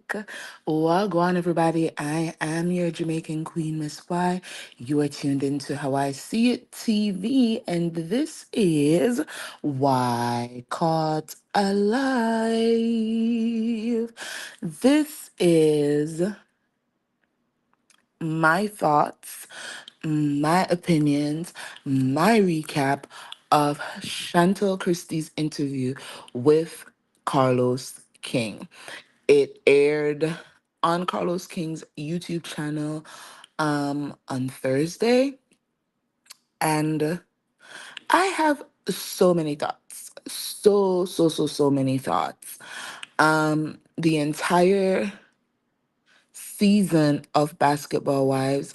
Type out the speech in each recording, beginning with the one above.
Wagwan, everybody. I am your Jamaican Queen, Miss Y. You are tuned into How I See It TV, and this is Why Caught Alive. This is my thoughts, my opinions, my recap of Chantel Christie's interview with Carlos King. It aired on Carlos King's YouTube channel on Thursday, and I have so many thoughts. So many thoughts. The entire season of Basketball Wives,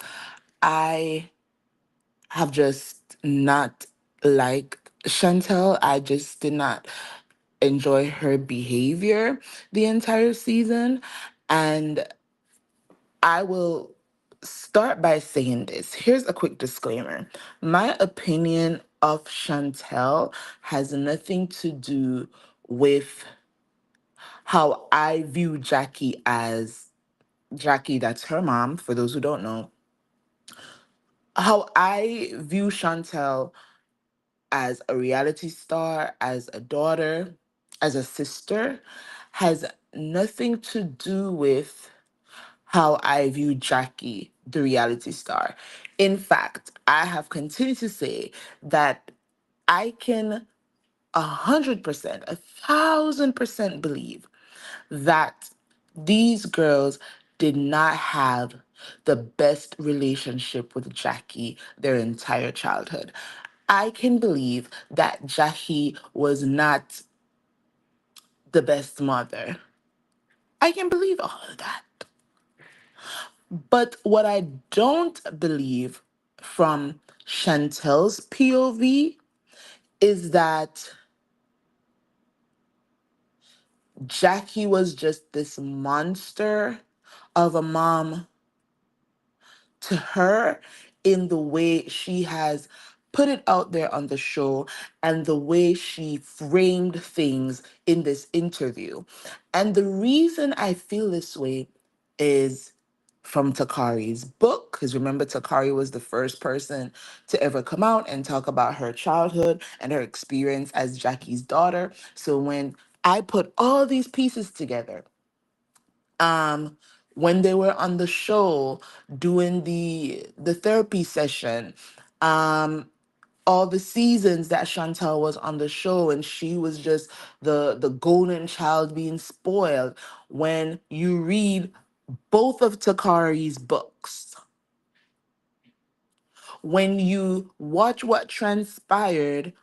I have just not liked Chantel. I just did not enjoy her behavior the entire season. And I will start by saying this. Here's a quick disclaimer. My opinion of Chantel has nothing to do with how I view Jackie as Jackie, that's her mom, for those who don't know. How I view Chantel as a reality star, as a daughter, as a sister, has nothing to do with how I view Jackie, the reality star. In fact, I have continued to say that I can 100%, 1,000% believe that these girls did not have the best relationship with Jackie their entire childhood. I can believe that Jackie was not the best mother. I can believe all of that. But what I don't believe from Chantel's POV is that Jackie was just this monster of a mom to her in the way she has put it out there on the show and the way she framed things in this interview. And the reason I feel this way is from Takari's book, because remember, Takari was the first person to ever come out and talk about her childhood and her experience as Jackie's daughter. So when I put all these pieces together, um when they were on the show doing the therapy session, um all the seasons that Chantel was on the show and she was just the golden child being spoiled. When you read both of Takari's books, when you watch what transpired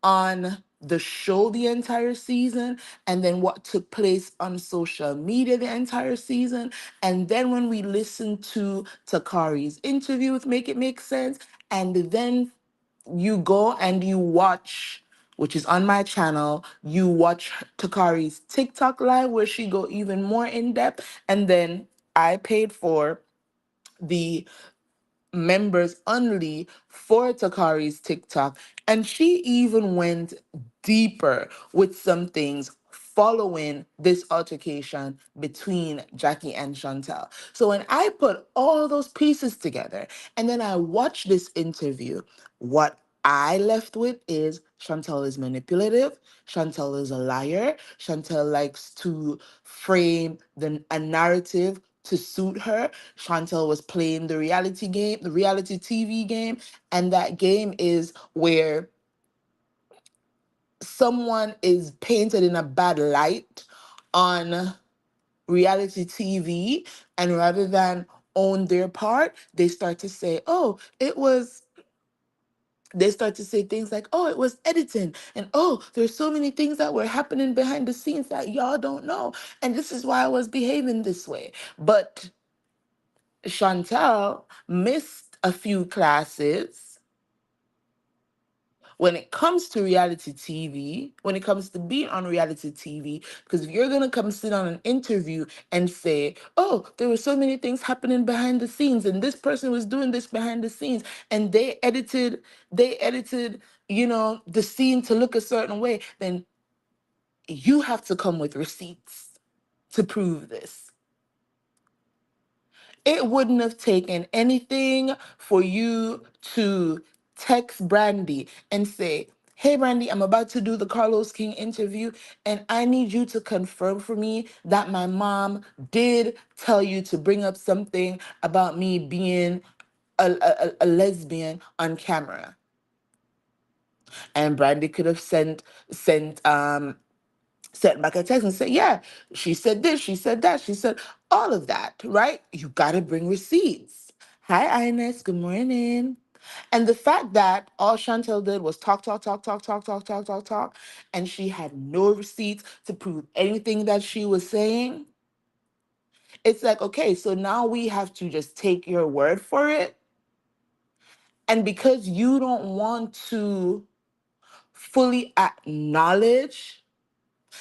on the show the entire season, and then what took place on social media the entire season, and then when we listen to Takari's interview with Make It Make Sense, and then you go and you watch, which is on my channel, you watch Takari's TikTok live where she go even more in depth, and then I paid for the members only for Takari's TikTok. And she even went deeper with some things following this altercation between Jackie and Chantel. So when I put all those pieces together and then I watched this interview, what I left with is Chantel is manipulative. Chantel is a liar. Chantel likes to frame a narrative to suit her. Chantel was playing the reality game, the reality TV game, and that game is where someone is painted in a bad light on reality TV, and rather than own their part, they start to say, "Oh, it was." They start to say things like, "Oh, it was editing," and "Oh, there's so many things that were happening behind the scenes that y'all don't know, and this is why I was behaving this way." But Chantel missed a few classes when it comes to reality TV, when it comes to being on reality TV, because if you're going to come sit on an interview and say, "Oh, there were so many things happening behind the scenes and this person was doing this behind the scenes and they edited, the scene to look a certain way," then you have to come with receipts to prove this. It wouldn't have taken anything for you to text Brandy and say, "Hey, Brandy, I'm about to do the Carlos King interview, and I need you to confirm for me that my mom did tell you to bring up something about me being a lesbian on camera." And Brandy could have sent back a text and say, "Yeah, she said this, she said that, she said all of that," right? You got to bring receipts. Hi, Ines. Good morning. And the fact that all Chantel did was talk, talk, talk, talk, talk, talk, talk, talk, talk, and she had no receipts to prove anything that she was saying, it's like, okay, so now we have to just take your word for it. And because you don't want to fully acknowledge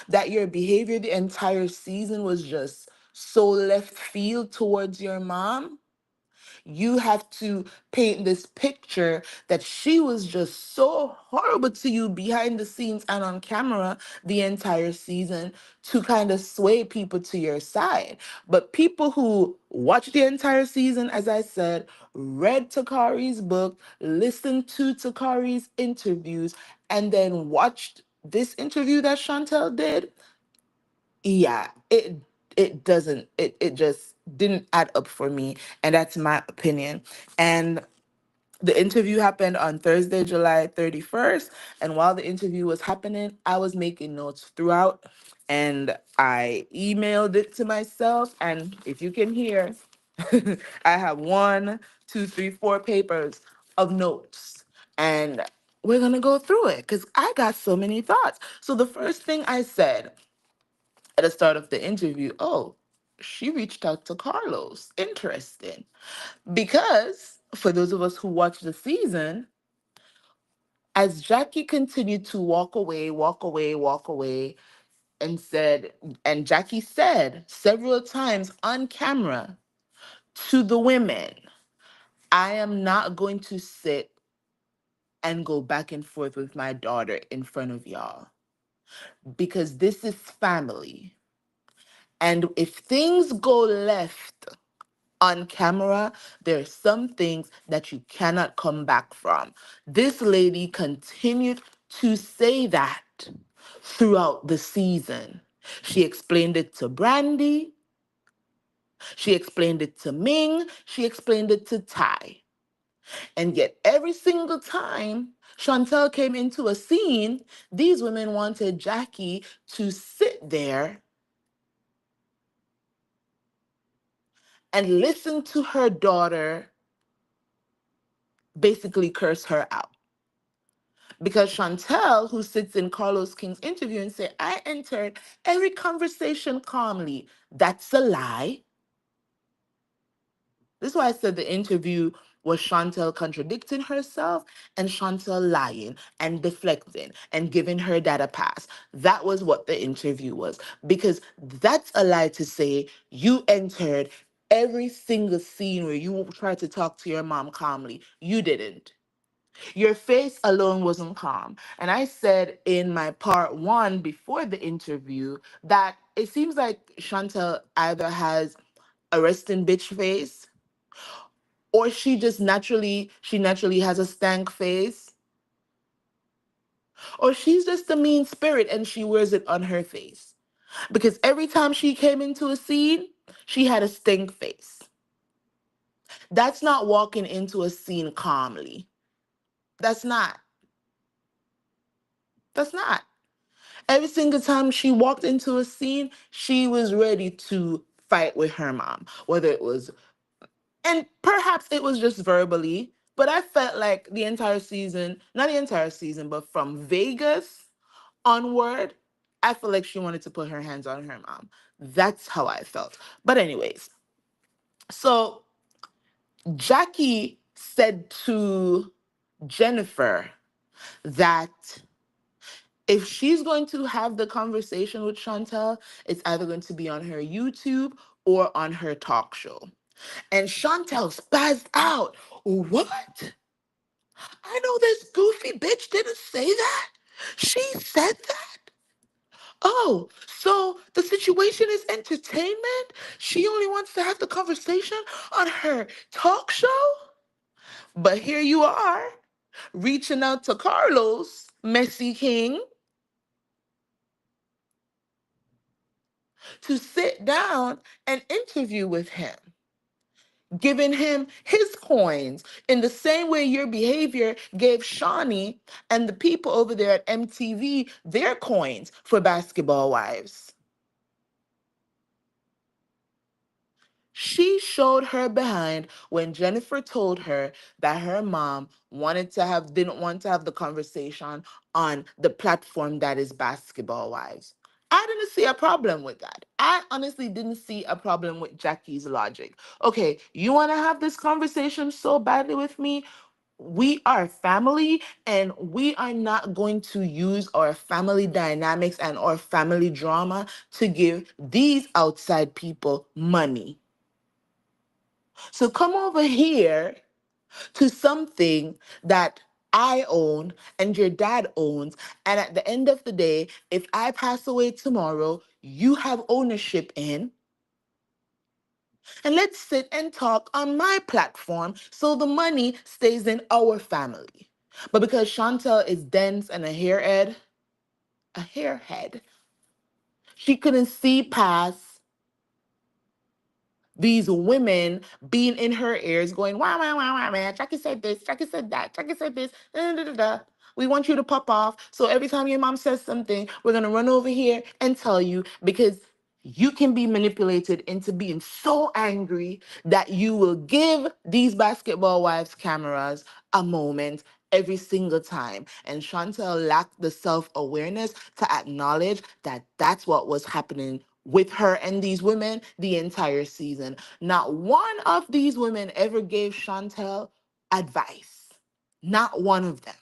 that your behavior the entire season was just so left field towards your mom, you have to paint this picture that she was just so horrible to you behind the scenes and on camera the entire season to kind of sway people to your side. But people who watched the entire season, as I said, read Takari's book, listened to Takari's interviews, and then watched this interview that Chantel did, yeah, it just didn't add up for me, and that's my opinion. And the interview happened on Thursday, July 31st, and while the interview was happening, I was making notes throughout, and I emailed it to myself. And if you can hear, I have one, two, three, four papers of notes, and we're gonna go through it because I got so many thoughts. So the first thing I said at the start of the interview, "Oh, she reached out to Carlos. Interesting." Because for those of us who watched the season, as Jackie continued to walk away, walk away, walk away, and Jackie said several times on camera to the women, "I am not going to sit and go back and forth with my daughter in front of y'all because this is family. And if things go left on camera, there are some things that you cannot come back from." This lady continued to say that throughout the season. She explained it to Brandy, she explained it to Ming, she explained it to Ty. And yet, every single time Chantel came into a scene, these women wanted Jackie to sit there and listen to her daughter basically curse her out. Because Chantel, who sits in Carlos King's interview and say, "I entered every conversation calmly," that's a lie. This is why I said the interview was Chantel contradicting herself and Chantel lying and deflecting and giving her dad a pass. That was what the interview was. Because that's a lie to say you entered every single scene where you tried to talk to your mom calmly. You didn't. Your face alone wasn't calm. And I said in my part one before the interview that it seems like Chantel either has a resting bitch face, or she naturally has a stank face, or she's just a mean spirit and she wears it on her face. Because every time she came into a scene, she had a stink face. That's not walking into a scene calmly. That's not. That's not. Every single time she walked into a scene, she was ready to fight with her mom, whether it was, and perhaps it was just verbally, but I felt like the entire season, not the entire season, but from Vegas onward, I feel like she wanted to put her hands on her mom. That's how I felt. But, anyways, so Jackie said to Jennifer that if she's going to have the conversation with Chantel, it's either going to be on her YouTube or on her talk show. And Chantel spazzed out. "What? I know this goofy bitch didn't say that. She said that. Oh, so the situation is entertainment? She only wants to have the conversation on her talk show? But here you are, reaching out to Carlos, Messi King, to sit down and interview with him, giving him his coins in the same way your behavior gave Shawnee and the people over there at MTV their coins for Basketball Wives. She showed her behind when Jennifer told her that her mom didn't want to have the conversation on the platform that is Basketball Wives. I didn't see a problem with that. I honestly didn't see a problem with Jackie's logic. Okay, you want to have this conversation so badly with me? We are family, and we are not going to use our family dynamics and our family drama to give these outside people money. So come over here to something that I own and your dad owns. And at the end of the day, if I pass away tomorrow, you have ownership in. And let's sit and talk on my platform so the money stays in our family. But because Chantel is dense and a hairhead, she couldn't see past these women being in her ears going, wow, wow, wow, wow, man. Jackie said this, Jackie said that, Jackie said this, da, da, da, da. We want you to pop off. So every time your mom says something, we're going to run over here and tell you because you can be manipulated into being so angry that you will give these basketball wives cameras a moment every single time. And Chantel lacked the self-awareness to acknowledge that that's what was happening with her and these women the entire season. Not one of these women ever gave Chantel advice. Not one of them.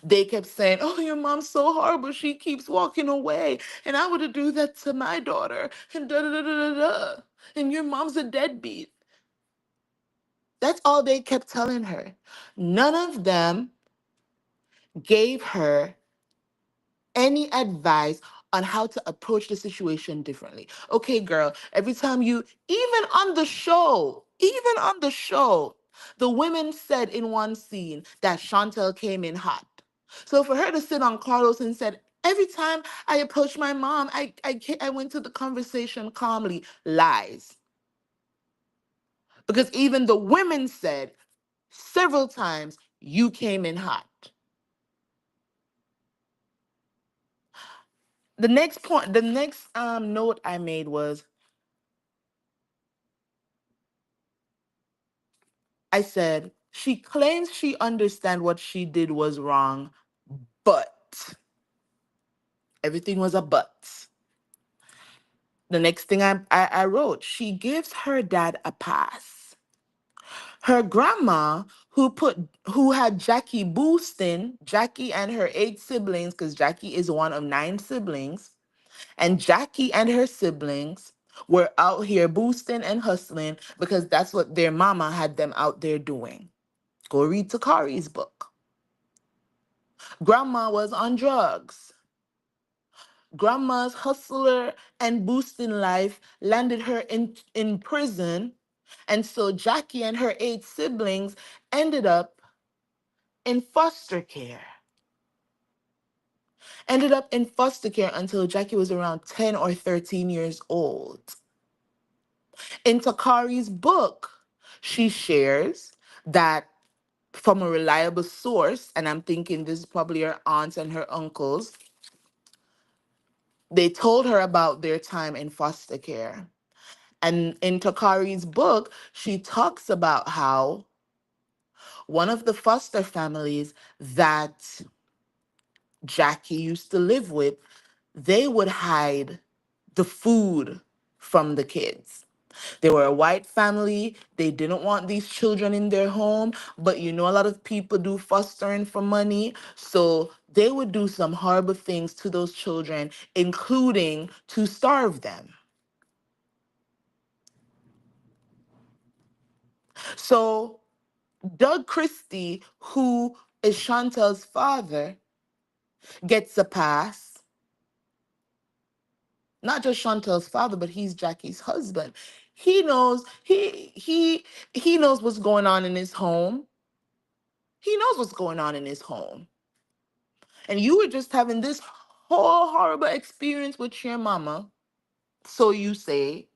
They kept saying, oh, your mom's so horrible. She keeps walking away. And I would do that to my daughter. And da da da da da da. And your mom's a deadbeat. That's all they kept telling her. None of them gave her any advice on how to approach the situation differently. Okay, girl, every time even on the show, the women said in one scene that Chantel came in hot. So for her to sit on Carlos and said, every time I approached my mom, I went to the conversation calmly, lies. Because even the women said several times, you came in hot. The next note I made was, I said, she claims she understands what she did was wrong, but everything was a but. The next thing I wrote, she gives her dad a pass. Her grandma, who had Jackie boosting, Jackie and her 8 siblings, because Jackie is one of 9 siblings, and Jackie and her siblings were out here boosting and hustling because that's what their mama had them out there doing. Go read Takari's book. Grandma was on drugs. Grandma's hustler and boosting life landed her in prison. And so Jackie and her 8 siblings ended up in foster care. Ended up in foster care until Jackie was around 10 or 13 years old. In Takari's book, she shares that from a reliable source, and I'm thinking this is probably her aunts and her uncles, they told her about their time in foster care. And in Takari's book, she talks about how one of the foster families that Jackie used to live with, they would hide the food from the kids. They were a white family. They didn't want these children in their home, but you know, a lot of people do fostering for money. So they would do some horrible things to those children, including to starve them. So Doug Christie, who is Chantel's father, gets a pass Not just Chantel's father, but he's Jackie's husband. He knows he knows what's going on in his home. He knows what's going on in his home. And you were just having this whole horrible experience with your mama, so you say,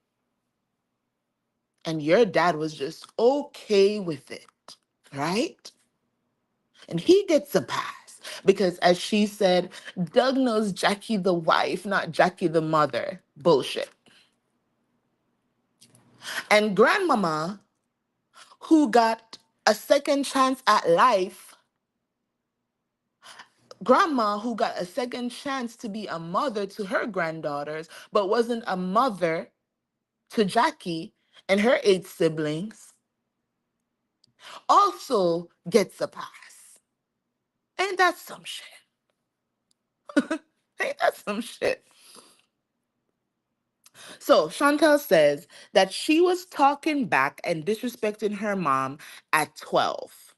and your dad was just okay with it, right? And he gets a pass because, as she said, Doug knows Jackie the wife, not Jackie the mother. Bullshit. And grandmama, who got a second chance at life, grandma who got a second chance to be a mother to her granddaughters, but wasn't a mother to Jackie and her 8 siblings, also gets a pass. Ain't that some shit? Ain't that some shit? So Chantel says that she was talking back and disrespecting her mom at 12.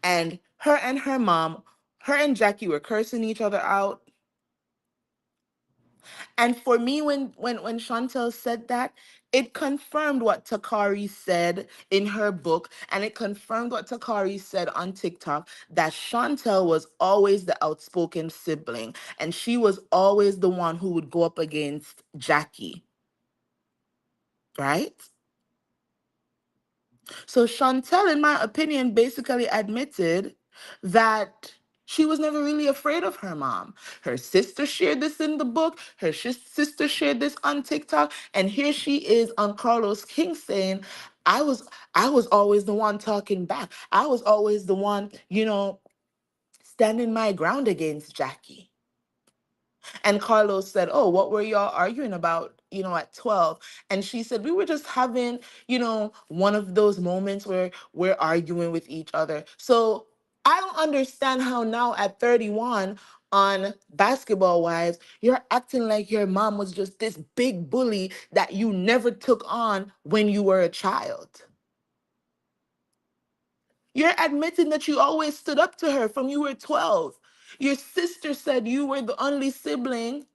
And her mom, her and Jackie were cursing each other out. And for me, when Chantel said that, it confirmed what Takari said in her book, and it confirmed what Takari said on TikTok, that Chantel was always the outspoken sibling, and she was always the one who would go up against Jackie, right? So Chantel, in my opinion, basically admitted that she was never really afraid of her mom. Her sister shared this in the book. Her sister shared this on TikTok, and here she is on Carlos King saying, "I was, I was always the one talking back. I was always the one, standing my ground against Jackie." And Carlos said, "Oh, what were y'all arguing about, at 12?" And she said, "We were just having, one of those moments where we're arguing with each other." So I don't understand how now at 31 on Basketball Wives, you're acting like your mom was just this big bully that you never took on when you were a child. You're admitting that you always stood up to her from you were 12. Your sister said you were the only sibling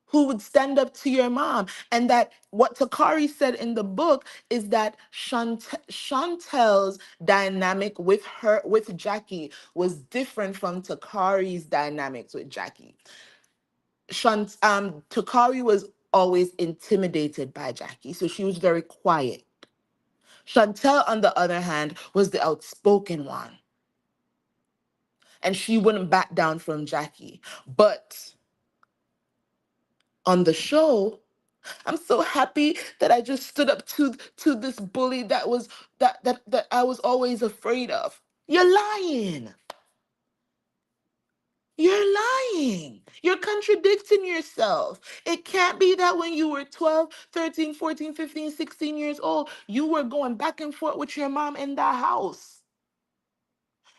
who would stand up to your mom. And that what Takari said in the book is that Chantel's dynamic with Jackie was different from Takari's dynamics with Jackie. Takari was always intimidated by Jackie, so she was very quiet. Chantel, on the other hand, was the outspoken one, and she wouldn't back down from Jackie. But on the show, I'm so happy that I just stood up to this bully that I was always afraid of. You're lying. You're lying. You're contradicting yourself. It can't be that when you were 12, 13, 14, 15, 16 years old, you were going back and forth with your mom in that house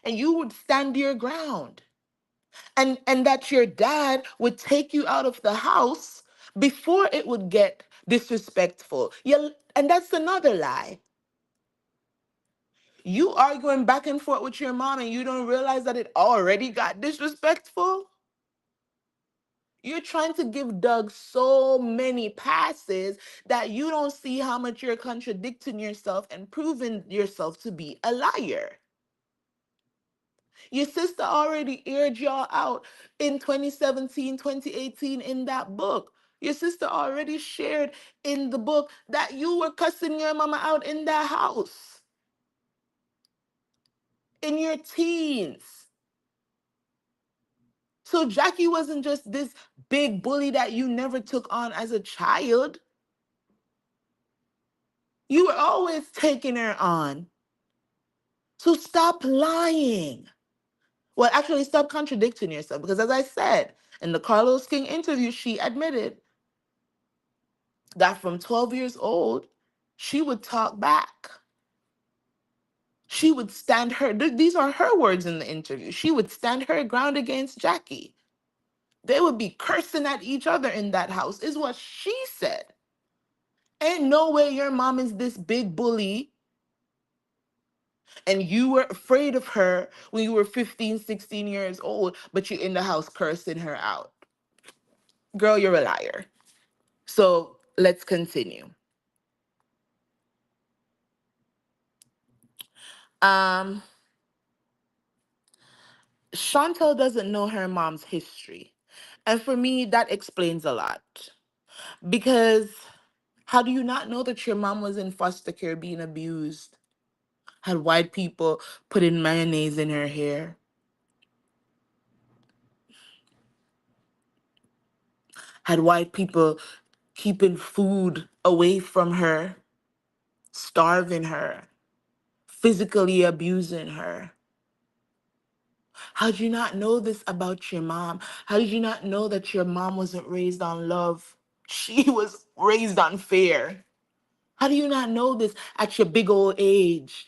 and you would stand your ground. And that your dad would take you out of the house before it would get disrespectful. Yeah, and that's another lie. You arguing back and forth with your mom and you don't realize that it already got disrespectful? You're trying to give Doug so many passes that you don't see how much you're contradicting yourself and proving yourself to be a liar. Your sister already aired y'all out in 2017, 2018 in that book. Your sister already shared in the book that you were cussing your mama out in that house in your teens. So Jackie wasn't just this big bully that you never took on as a child. You were always taking her on. So stop lying. Well, actually, stop contradicting yourself because, as I said, in the Carlos King interview, she admitted that from 12 years old, she would talk back. She would stand these are her words in the interview. She would stand her ground against Jackie. They would be cursing at each other in that house, is what she said. Ain't no way your mom is this big bully and you were afraid of her when you were 15, 16 years old, but you're in the house cursing her out. Girl, you're a liar. So let's continue. Um, Chantel doesn't know her mom's history. And for me, that explains a lot. Because how do you not know that your mom was in foster care being abused? Had white people putting mayonnaise in her hair? Had white people keeping food away from her, starving her, physically abusing her? How did you not know this about your mom? How did you not know that your mom wasn't raised on love? She was raised on fear. How do you not know this at your big old age?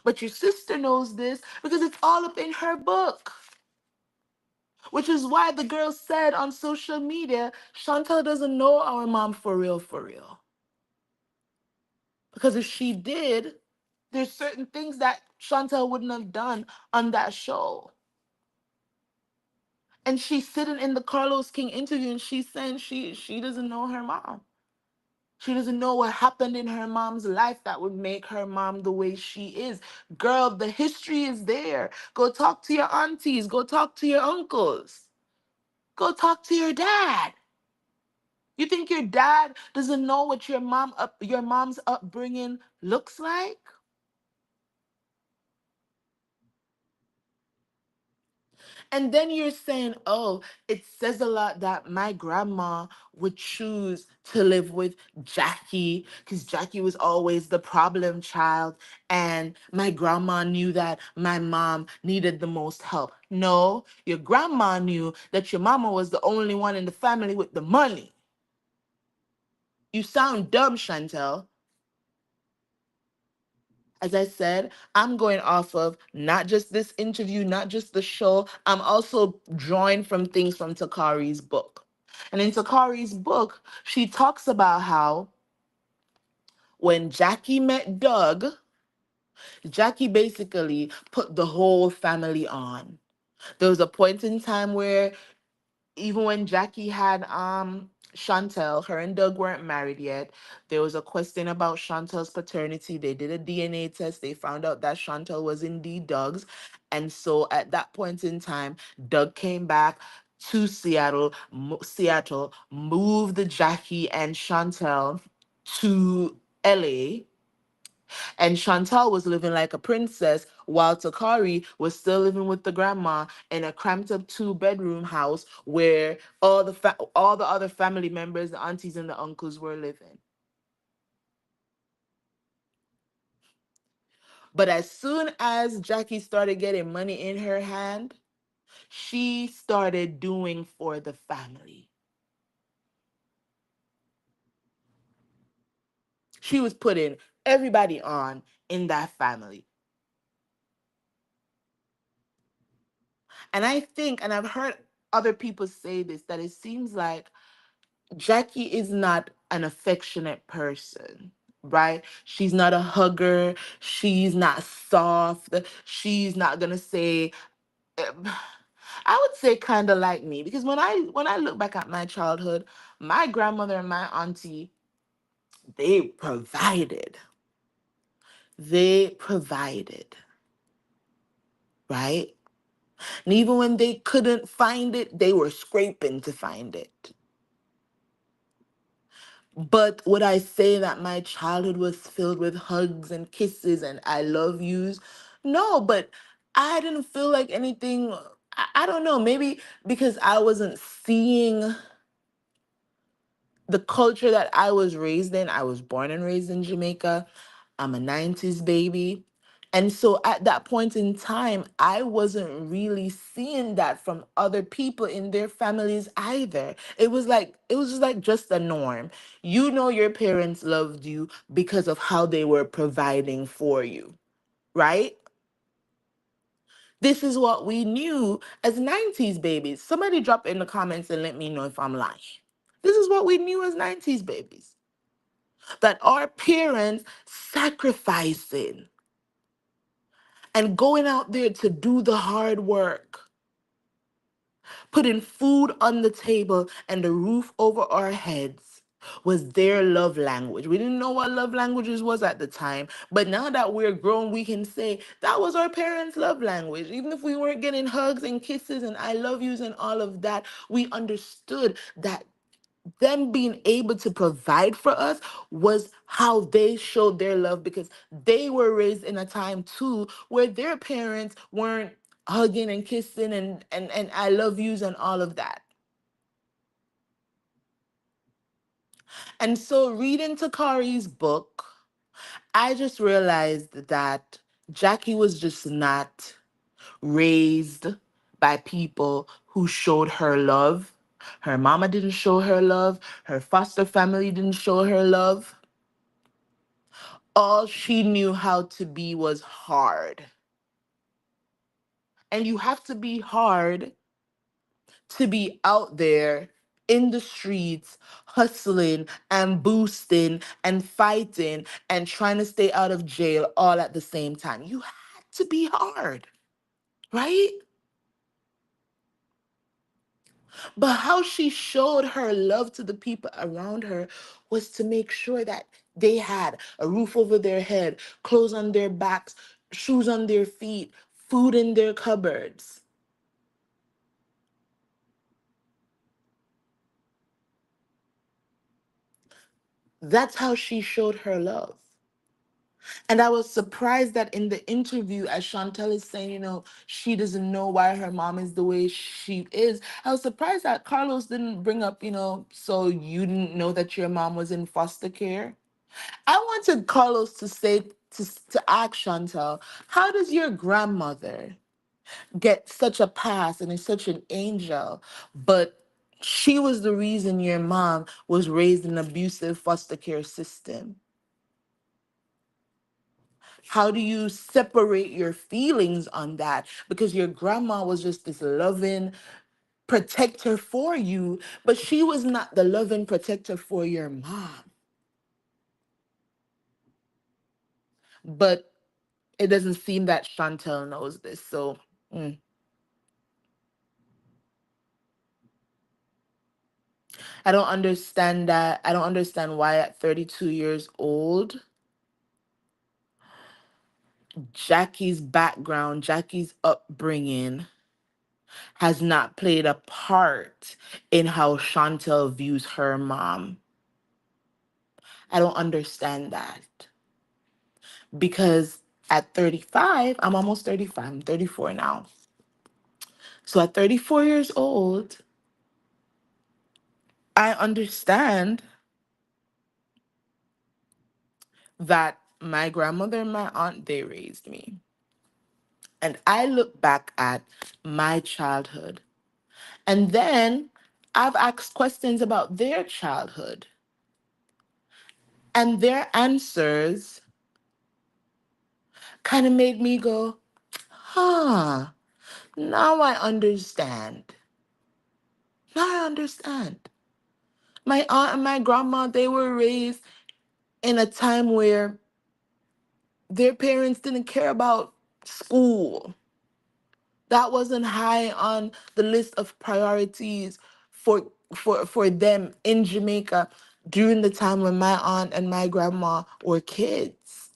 But your sister knows this because it's all up in her book. Which is why the girl said on social media, Chantel doesn't know our mom for real, for real. Because if she did, there's certain things that Chantel wouldn't have done on that show. And she's sitting in the Carlos King interview and she's saying she doesn't know her mom. She doesn't know what happened in her mom's life that would make her mom the way she is. Girl, the history is there. Go talk to your aunties. Go talk to your uncles. Go talk to your dad. You think your dad doesn't know what your mom's upbringing looks like? And then you're saying, oh, it says a lot that my grandma would choose to live with Jackie because Jackie was always the problem child. And my grandma knew that my mom needed the most help. No, your grandma knew that your mama was the only one in the family with the money. You sound dumb, Chantel. As I said, I'm going off of not just this interview, not just the show. I'm also drawing from things from Takari's book. And in Takari's book, she talks about how when Jackie met Doug, Jackie basically put the whole family on. There was a point in time where even when Jackie had Chantel, her and Doug weren't married yet. There was a question about Chantel's paternity. They did a DNA test. They found out that Chantel was indeed Doug's. And so at that point in time, Doug came back to Seattle, moved Jackie and Chantel to LA, and Chantal was living like a princess while Takari was still living with the grandma in a cramped up two-bedroom house where all the other family members, the aunties and the uncles were living. But as soon as Jackie started getting money in her hand, she started doing for the family. She was putting everybody on in that family. And I think, and I've heard other people say this, that it seems like Jackie is not an affectionate person, right? She's not a hugger. She's not soft. She's not gonna say. um, I would say kind of like me because when I look back at my childhood, my grandmother and my auntie, they provided. They provided, right? And even when they couldn't find it, they were scraping to find it. But would I say that my childhood was filled with hugs and kisses and I love yous? No, but I didn't feel like anything. I don't know, maybe because I wasn't seeing the culture that I was raised in. I was born and raised in Jamaica. I'm a 90s baby. And so at that point in time, I wasn't really seeing that from other people in their families either. It was just a norm. You know your parents loved you because of how they were providing for you, right? This is what we knew as 90s babies. Somebody drop in the comments and let me know if I'm lying. This is what we knew as 90s babies. That our parents sacrificing and going out there to do the hard work Putting food on the table and the roof over our heads was their love language. We didn't know what love languages was at the time, but now that we're grown, we can say that was our parents' love language. Even if we weren't getting hugs and kisses and I love yous and all of that, we understood that them being able to provide for us was how they showed their love, because they were raised in a time too where their parents weren't hugging and kissing and I love yous and all of that. And so reading Takari's book, I just realized that Jackie was just not raised by people who showed her love. Her mama didn't show her love. Her foster family didn't show her love. All she knew how to be was hard. And you have to be hard to be out there in the streets, hustling and boosting and fighting and trying to stay out of jail all at the same time. You had to be hard, right? But how she showed her love to the people around her was to make sure that they had a roof over their head, clothes on their backs, shoes on their feet, food in their cupboards. That's how she showed her love. And I was surprised that in the interview, as Chantel is saying, she doesn't know why her mom is the way she is. I was surprised that Carlos didn't bring up, so you didn't know that your mom was in foster care. I wanted Carlos to say, to ask Chantel, how does your grandmother get such a pass and is such an angel, but she was the reason your mom was raised in an abusive foster care system? How do you separate your feelings on that? Because your grandma was just this loving protector for you, but she was not the loving protector for your mom. But it doesn't seem that Chantel knows this. So mm, I don't understand that. I don't understand why at 32 years old, Jackie's background, Jackie's upbringing has not played a part in how Chantel views her mom. I don't understand that. Because at 35, I'm almost 35, I'm 34 now. So at 34 years old, I understand that my grandmother and my aunt, they raised me. And I look back at my childhood. And then I've asked questions about their childhood. And their answers kind of made me go, huh, now I understand. Now I understand. My aunt and my grandma, they were raised in a time where their parents didn't care about school. That wasn't high on the list of priorities for them in Jamaica during the time when my aunt and my grandma were kids.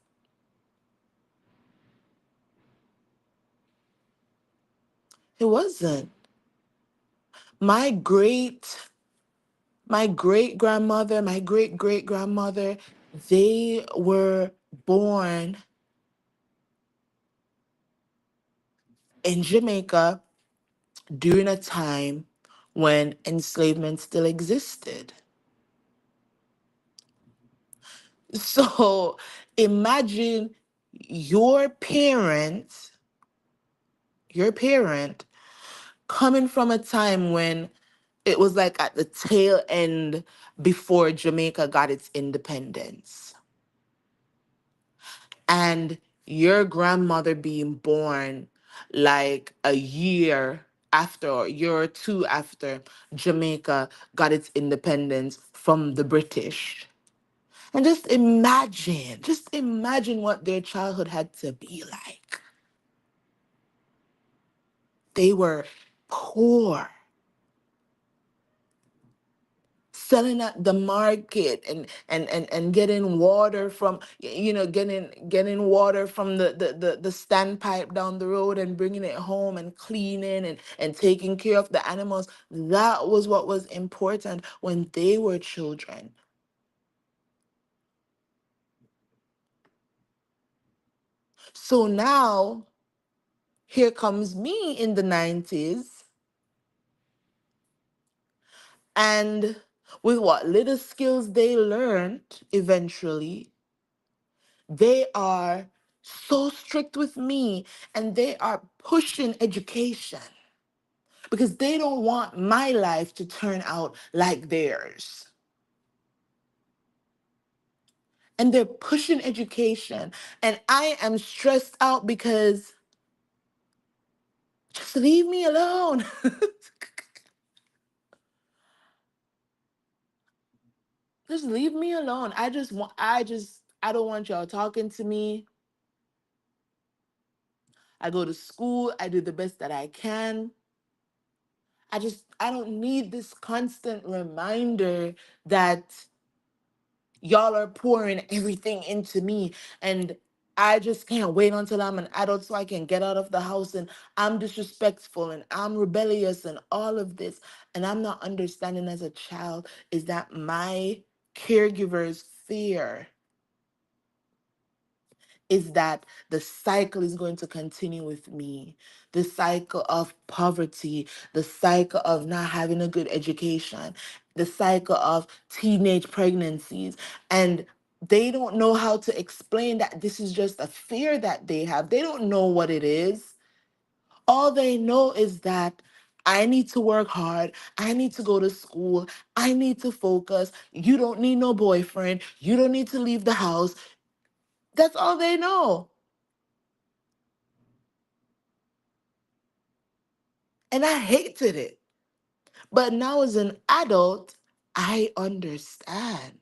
It wasn't. My great my great grandmother, my great great grandmother, they were born in Jamaica during a time when enslavement still existed. So imagine your parent, your parent coming from a time when it was like at the tail end before Jamaica got its independence. And your grandmother being born like a year after, or a year or two after Jamaica got its independence from the British. And just imagine what their childhood had to be like. They were poor. selling at the market, and getting water from, getting water from the standpipe down the road and bringing it home and cleaning and taking care of the animals. That was what was important when they were children. So now here comes me in the 90s, and with what little skills they learned eventually, they are so strict with me, and they are pushing education because they don't want my life to turn out like theirs. And they're pushing education. And I am stressed out because just leave me alone. Just leave me alone. I don't want y'all talking to me. I go to school, I do the best that I can. I don't need this constant reminder that y'all are pouring everything into me, and I just can't wait until I'm an adult so I can get out of the house, and I'm disrespectful and I'm rebellious and all of this. And I'm not understanding as a child is that my caregiver's fear is that the cycle is going to continue with me. The cycle of poverty, the cycle of not having a good education, the cycle of teenage pregnancies. And they don't know how to explain that this is just a fear that they have. They don't know what it is. All they know is that I need to work hard. I need to go to school. I need to focus. You don't need no boyfriend. You don't need to leave the house. That's all they know. And I hated it. But now as an adult, I understand.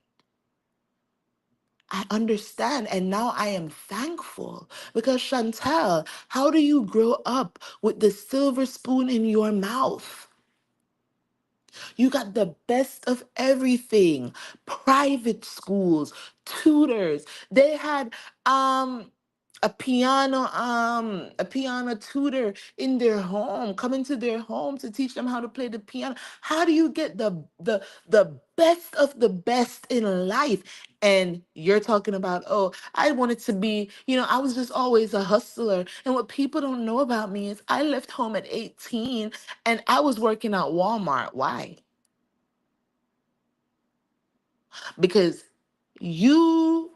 I understand. And now I am thankful because Chantel, how do you grow up with the silver spoon in your mouth? You got the best of everything. Private schools, tutors. They had a piano tutor in their home, coming to their home to teach them how to play the piano. How do you get the best of the best in life? And you're talking about, oh, I wanted to be, I was just always a hustler. And what people don't know about me is I left home at 18 and I was working at Walmart. Why? Because you,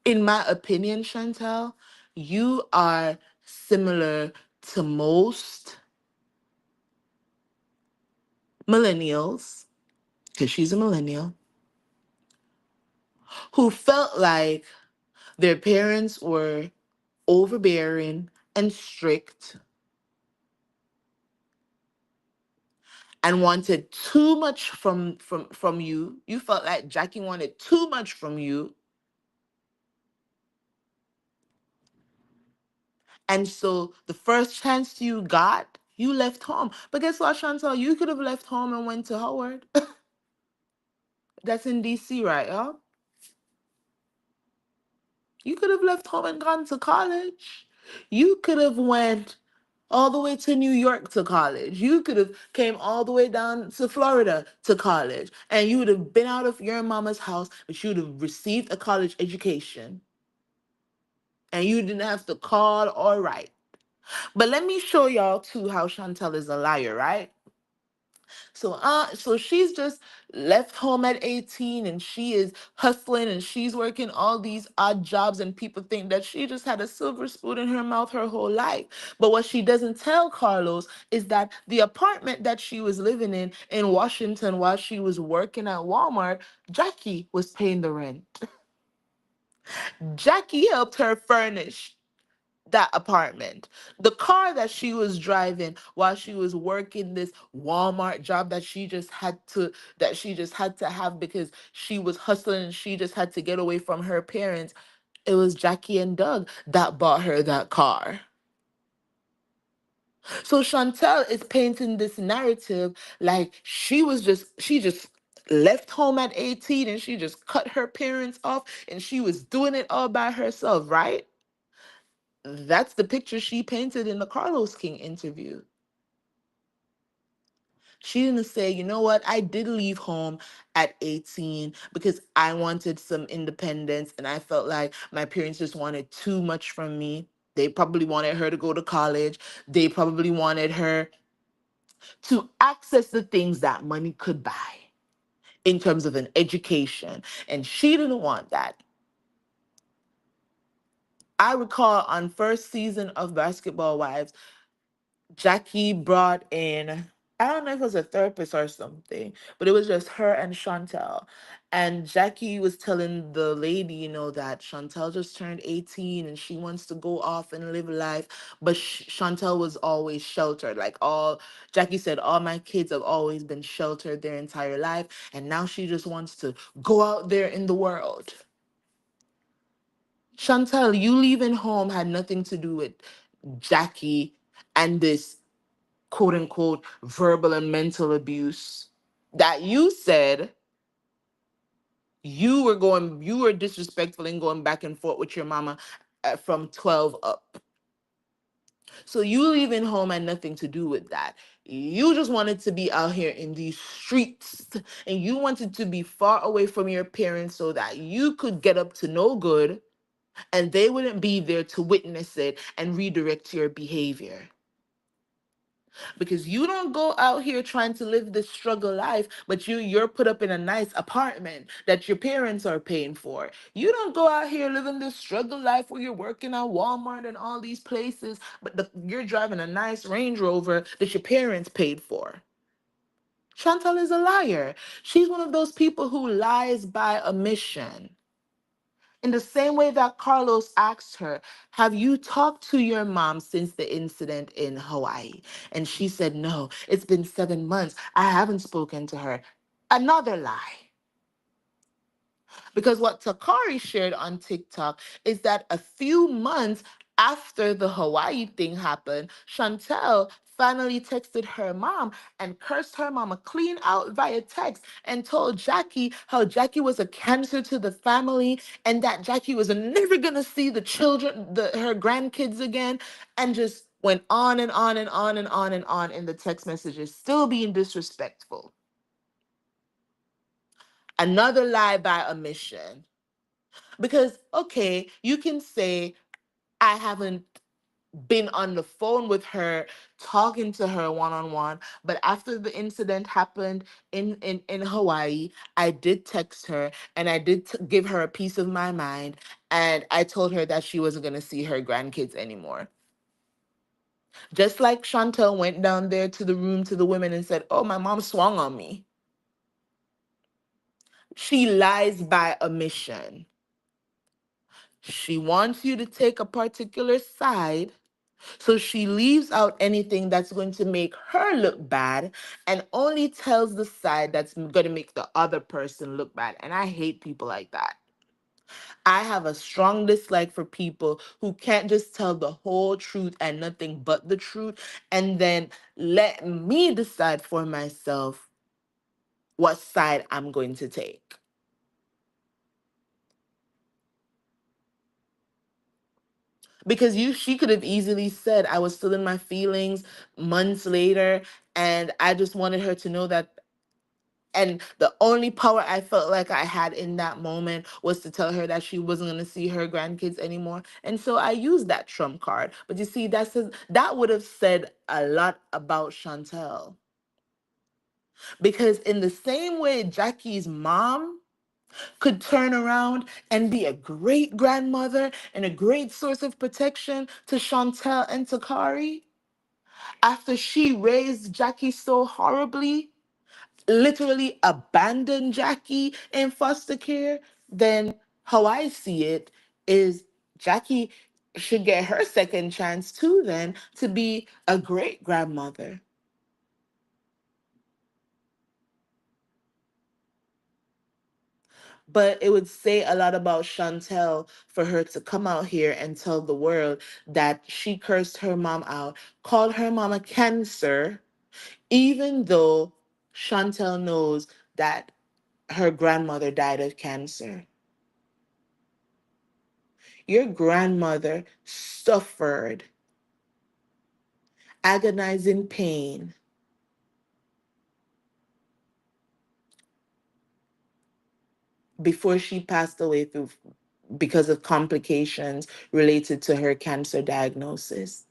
in my opinion, Chantel, you are similar to most millennials, because she's a millennial, who felt like their parents were overbearing and strict and wanted too much from you. You felt like Jackie wanted too much from you. And so the first chance you got, you left home. But guess what, Chantal? You could have left home and went to Howard. That's in DC, right, y'all? You could have left home and gone to college. You could have went all the way to New York to college. You could have came all the way down to Florida to college. And you would have been out of your mama's house, but you would have received a college education. And you didn't have to call or write. But let me show y'all too how Chantel is a liar, right? So she's just left home at 18 and she is hustling and she's working all these odd jobs and people think that she just had a silver spoon in her mouth her whole life. But what she doesn't tell Carlos is that the apartment that she was living in Washington while she was working at Walmart, Jackie was paying the rent. Jackie helped her furnish that apartment. The car that she was driving while she was working this Walmart job that she just had to have because she was hustling and she just had to get away from her parents. It was Jackie and Doug that bought her that car. So Chantel is painting this narrative like she just left home at 18 and she just cut her parents off and she was doing it all by herself, right? That's the picture she painted in the Carlos King interview. She didn't say, you know what, I did leave home at 18 because I wanted some independence and I felt like my parents just wanted too much from me. They probably wanted her to go to college. They probably wanted her to access the things that money could buy in terms of an education. And she didn't want that. I recall on first season of Basketball Wives, Jackie brought in, I don't know if it was a therapist or something, but it was just her and Chantel. And Jackie was telling the lady, that Chantel just turned 18 and she wants to go off and live life. But Chantel was always sheltered. Jackie said, all my kids have always been sheltered their entire life. And now she just wants to go out there in the world. Chantel, you leaving home had nothing to do with Jackie and this quote unquote verbal and mental abuse that you said you were disrespectful and going back and forth with your mama from 12 up. So you leaving home had nothing to do with that. You just wanted to be out here in these streets and you wanted to be far away from your parents so that you could get up to no good and they wouldn't be there to witness it and redirect your behavior. Because you don't go out here trying to live this struggle life, but you're put up in a nice apartment that your parents are paying for. You don't go out here living this struggle life where you're working at Walmart and all these places, but you're driving a nice Range Rover that your parents paid for. Chantal is a liar. She's one of those people who lies by omission. In the same way that Carlos asked her, have you talked to your mom since the incident in Hawaii? And she said, no, it's been 7 months. I haven't spoken to her. Another lie. Because what Takari shared on TikTok is that a few months after the Hawaii thing happened, Chantel finally texted her mom and cursed her mama clean out via text and told Jackie how Jackie was a cancer to the family and that Jackie was never gonna see the children, her grandkids again, and just went on and on and on and on and on in the text messages, still being disrespectful. Another lie by omission. Because, okay, you can say, I haven't been on the phone with her, talking to her one on one, but after the incident happened in Hawaii, I did text her and I did give her a piece of my mind. And I told her that she wasn't going to see her grandkids anymore. Just like Chantel went down there to the room to the women and said, oh, my mom swung on me. She lies by omission. She wants you to take a particular side, so she leaves out anything that's going to make her look bad and only tells the side that's going to make the other person look bad. And I hate people like that. I have a strong dislike for people who can't just tell the whole truth and nothing but the truth and then let me decide for myself what side I'm going to take. Because she could have easily said I was still in my feelings months later and I just wanted her to know that. And the only power I felt like I had in that moment was to tell her that she wasn't going to see her grandkids anymore. And so I used that trump card. But you see, that would have said a lot about Chantel. Because in the same way Jackie's mom could turn around and be a great grandmother and a great source of protection to Chantel and Takari, after she raised Jackie so horribly, literally abandoned Jackie in foster care, then how I see it is Jackie should get her second chance too, then, to be a great grandmother. But it would say a lot about Chantel for her to come out here and tell the world that she cursed her mom out, called her mom a cancer, even though Chantel knows that her grandmother died of cancer. Your grandmother suffered agonizing pain before she passed away through because of complications related to her cancer diagnosis.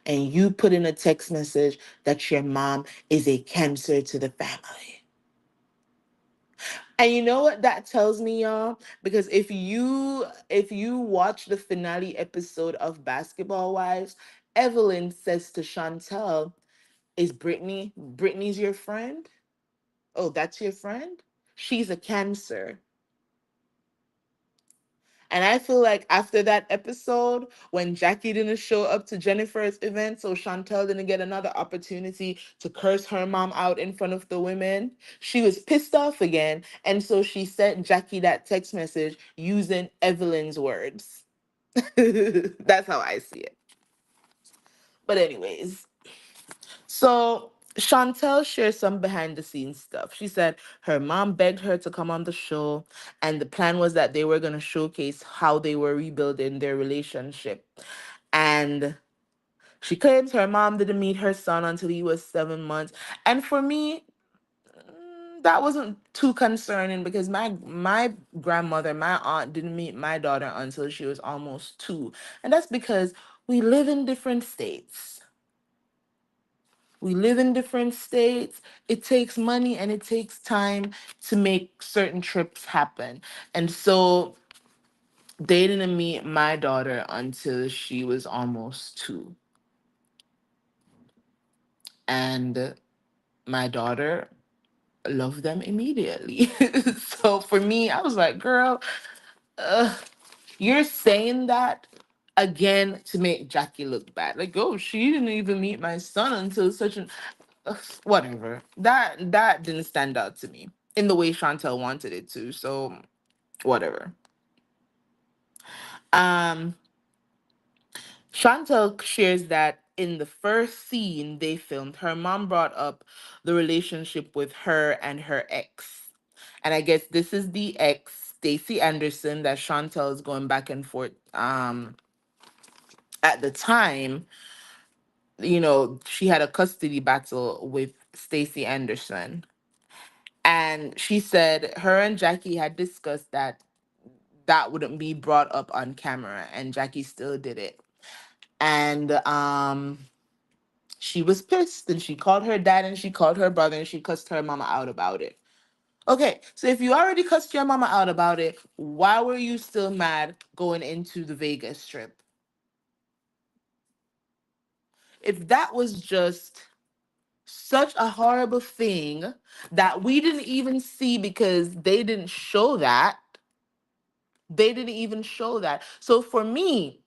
And you put in a text message that your mom is a cancer to the family. And you know what that tells me, y'all? Because if you watch the finale episode of Basketball Wives, Evelyn says to Chantel, "Is Brittany's your friend? Oh, that's your friend? She's a cancer." And I feel like after that episode, when Jackie didn't show up to Jennifer's event, so Chantel didn't get another opportunity to curse her mom out in front of the women, she was pissed off again. And so she sent Jackie that text message using Evelyn's words. That's how I see it. But, anyways, so Chantel shares some behind the scenes stuff. She said her mom begged her to come on the show, and the plan was that they were going to showcase how they were rebuilding their relationship. And she claims her mom didn't meet her son until he was 7 months. And for me, that wasn't too concerning because my grandmother, my aunt, didn't meet my daughter until she was almost 2. And that's because we live in different states. We live in different states. It takes money and it takes time to make certain trips happen. And so they didn't meet my daughter until she was almost 2. And my daughter loved them immediately. So for me, I was like, girl, uh, you're saying that again to make Jackie look bad. Like, oh, she didn't even meet my son until such an whatever. That didn't stand out to me in the way Chantel wanted it to. So whatever. Um, Chantel shares that in the first scene they filmed, her mom brought up the relationship with her and her ex. And I guess this is the ex, Stacey Anderson, that Chantel is going back and forth. At the time, she had a custody battle with Stacey Anderson. And she said her and Jackie had discussed that that wouldn't be brought up on camera, and Jackie still did it. And she was pissed, and she called her dad and she called her brother and she cussed her mama out about it. Okay, so if you already cussed your mama out about it, why were you still mad going into the Vegas trip? If that was just such a horrible thing that we didn't even see because they didn't even show that. So for me,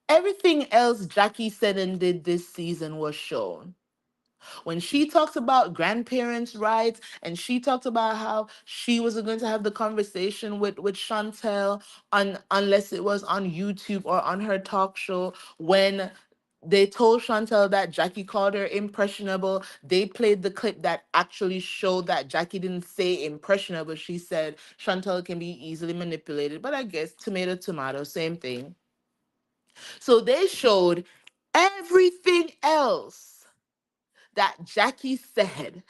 everything else Jackie said and did this season was shown. When she talks about grandparents' rights and she talked about how she wasn't going to have the conversation with Chantel unless it was on YouTube or on her talk show, when they told Chantel that Jackie called her impressionable, they played the clip that actually showed that Jackie didn't say impressionable. She said Chantel can be easily manipulated, but I guess tomato, tomato, same thing. So they showed everything else that Jackie said.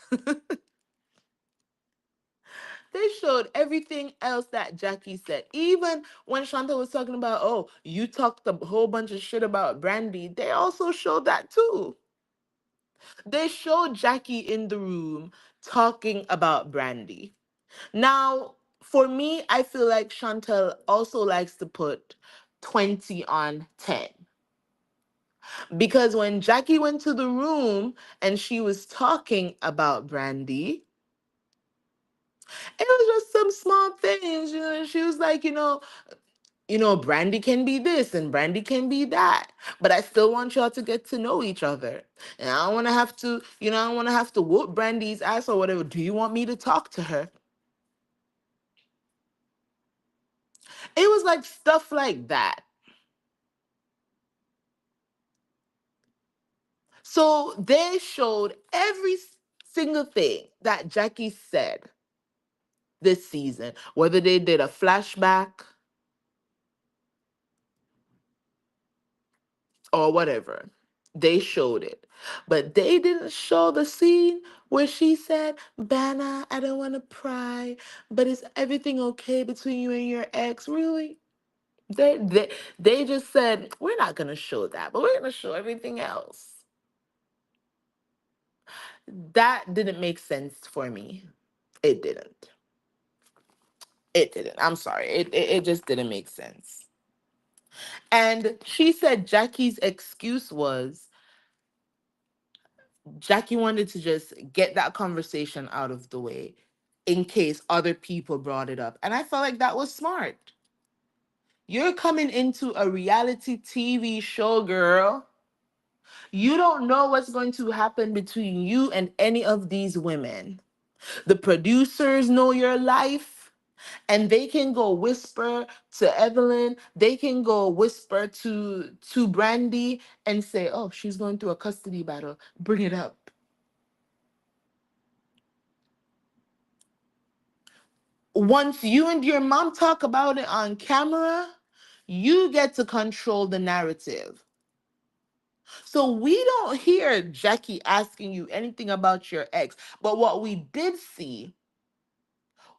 They showed everything else that Jackie said. Even when Chantal was talking about, oh, you talked a whole bunch of shit about Brandy, they also showed that too. They showed Jackie in the room talking about Brandy. Now, for me, I feel like Chantal also likes to put 20 on 10. Because when Jackie went to the room and she was talking about Brandy, it was just some small things. She was like, Brandy can be this and Brandy can be that. But I still want y'all to get to know each other. And I don't want to have to, I don't want to have to whoop Brandy's ass or whatever. Do you want me to talk to her? It was like stuff like that. So they showed every single thing that Jackie said. this season. Whether they did a flashback or whatever, they showed it. But they didn't show the scene where she said, Banna, I don't want to pry, but is everything okay between you and your ex? Really? They just said, we're not going to show that, but we're going to show everything else. That didn't make sense for me. It didn't. It didn't. I'm sorry. It just didn't make sense. And she said Jackie's excuse was Jackie wanted to just get that conversation out of the way in case other people brought it up. And I felt like that was smart. You're coming into a reality TV show, girl. You don't know what's going to happen between you and any of these women. The producers know your life, and they can go whisper to Evelyn, they can go whisper to Brandy and say, "Oh, she's going through a custody battle. Bring it up." Once you and your mom talk about it on camera, you get to control the narrative. So we don't hear Jackie asking you anything about your ex. But what we did see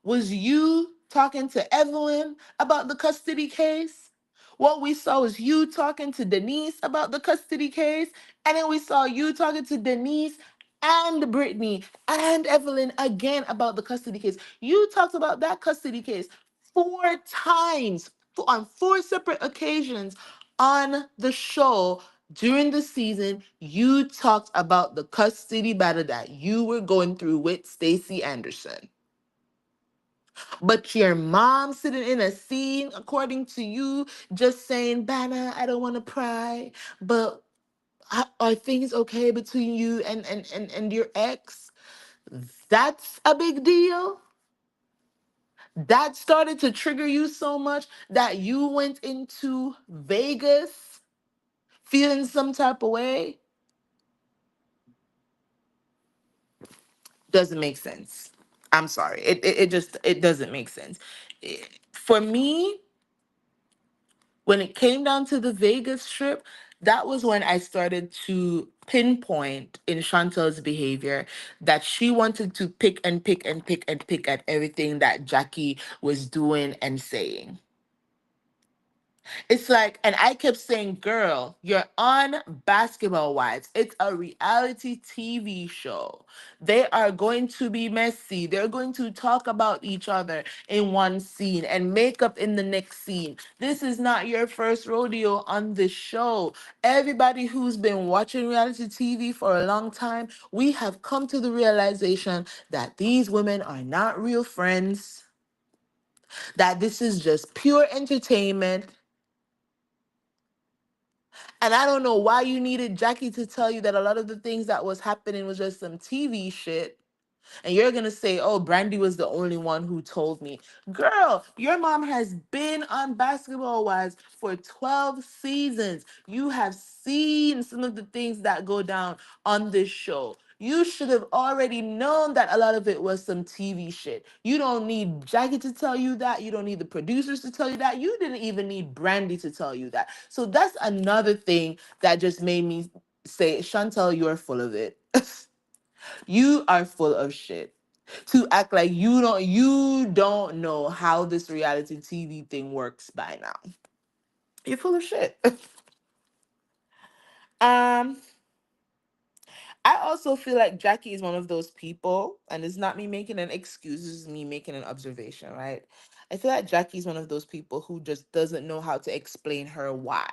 was you talking to Evelyn about the custody case. What we saw was you talking to Denise about the custody case. And then we saw you talking to Denise and Brittany and Evelyn again about the custody case. You talked about that custody case 4 times on 4 separate occasions on the show during the season. You talked about the custody battle that you were going through with Stacey Anderson. But your mom sitting in a scene, according to you, just saying, Banna, I don't want to pry, but are things okay between you and your ex? That's a big deal. That started to trigger you so much that you went into Vegas feeling some type of way. Doesn't make sense. I'm sorry. It just it doesn't make sense. For me, when it came down to the Vegas trip, that was when I started to pinpoint in Chantel's behavior that she wanted to pick and pick and pick and pick at everything that Jackie was doing and saying. It's like, and I kept saying, girl, you're on Basketball Wives. It's a reality TV show. They are going to be messy. They're going to talk about each other in one scene and make up in the next scene. This is not your first rodeo on this show. Everybody who's been watching reality TV for a long time, we have come to the realization that these women are not real friends, that this is just pure entertainment. And I don't know why you needed Jackie to tell you that a lot of the things that was happening was just some TV shit. And you're going to say, oh, Brandy was the only one who told me. Girl, your mom has been on Basketball Wives for 12 seasons. You have seen some of the things that go down on this show. You should have already known that a lot of it was some TV shit. You don't need Jackie to tell you that. You don't need the producers to tell you that. You didn't even need Brandy to tell you that. So that's another thing that just made me say, Chantel, you're full of it. You are full of shit. To act like you don't know how this reality TV thing works by now. You're full of shit. um I also feel like Jackie is one of those people, and it's not me making an excuse, it's me making an observation, right? I feel like Jackie's one of those people who just doesn't know how to explain her why.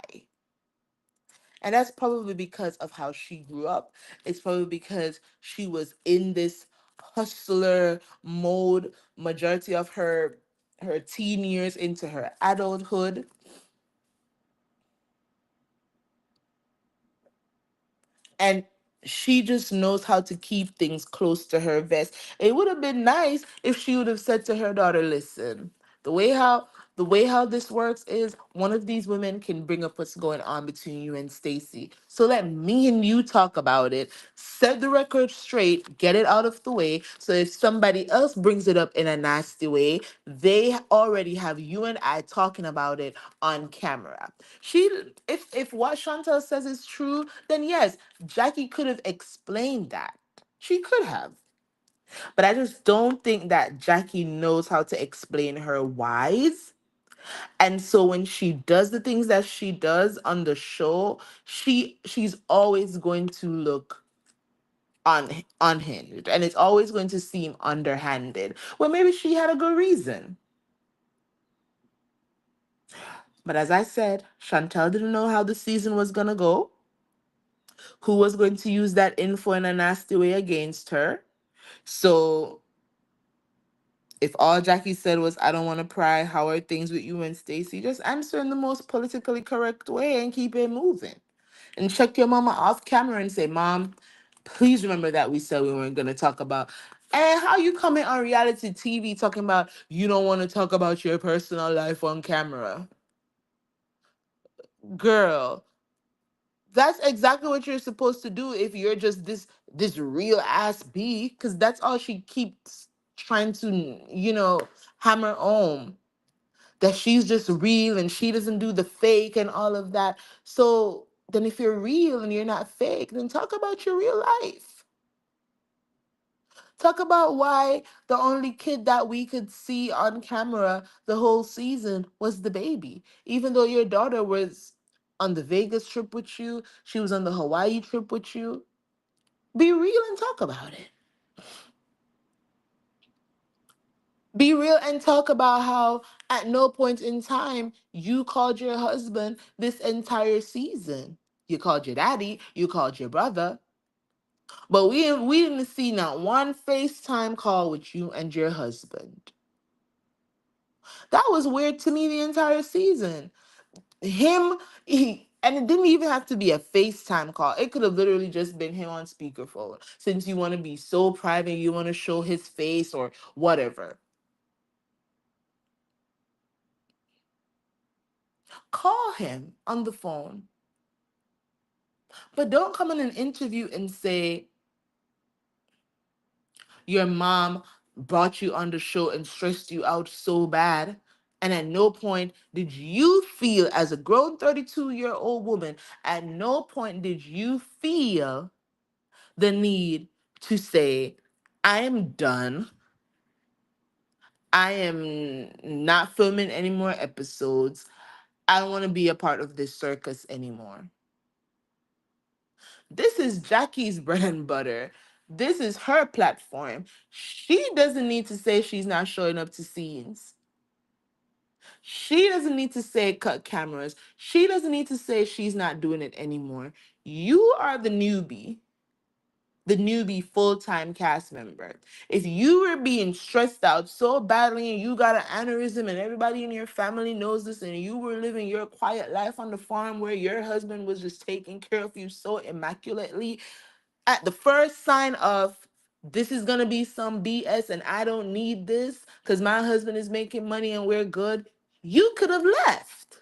And that's probably because of how she grew up. It's probably because she was in this hustler mode majority of her teen years into her adulthood. And she just knows how to keep things close to her vest. It would have been nice if she would have said to her daughter, listen, The way how this works is one of these women can bring up what's going on between you and Stacy. So let me and you talk about it, set the record straight, get it out of the way. So if somebody else brings it up in a nasty way, they already have you and I talking about it on camera. She if what Chantel says is true, then yes, Jackie could have explained that. She could have. But I just don't think that Jackie knows how to explain her whys. And so when she does the things that she does on the show, she's always going to look unhinged, and it's always going to seem underhanded. Well, maybe she had a good reason. But as I said, Chantel didn't know how the season was gonna go, who was going to use that info in a nasty way against her. So if all Jackie said was, I don't want to pry, how are things with you and Stacy? Just answer in the most politically correct way and keep it moving. And check your mama off camera and say, Mom, please remember that we said we weren't going to talk about. And how you coming on reality TV talking about you don't want to talk about your personal life on camera? Girl, that's exactly what you're supposed to do if you're just this real ass B, because that's all she keeps trying to, hammer home, that she's just real and she doesn't do the fake and all of that. So then if you're real and you're not fake, then talk about your real life. Talk about why the only kid that we could see on camera the whole season was the baby. Even though your daughter was on the Vegas trip with you, she was on the Hawaii trip with you. Be real and talk about it. Be real and talk about how at no point in time you called your husband this entire season. You called your daddy, you called your brother, but we didn't see not one FaceTime call with you and your husband. That was weird to me the entire season. And it didn't even have to be a FaceTime call. It could have literally just been him on speakerphone. Since you want to be so private, you want to show his face or whatever. Call him on the phone. But don't come in an interview and say your mom brought you on the show and stressed you out so bad. And at no point did you feel, as a grown 32-year-old woman, at no point did you feel the need to say, I am done. I am not filming any more episodes. I don't want to be a part of this circus anymore. This is Jackie's bread and butter. This is her platform. She doesn't need to say she's not showing up to scenes. She doesn't need to say cut cameras. She doesn't need to say she's not doing it anymore. You are the newbie full-time cast member. If you were being stressed out so badly and you got an aneurysm and everybody in your family knows this and you were living your quiet life on the farm where your husband was just taking care of you so immaculately, at the first sign of this is gonna be some BS and I don't need this because my husband is making money and we're good, you could have left.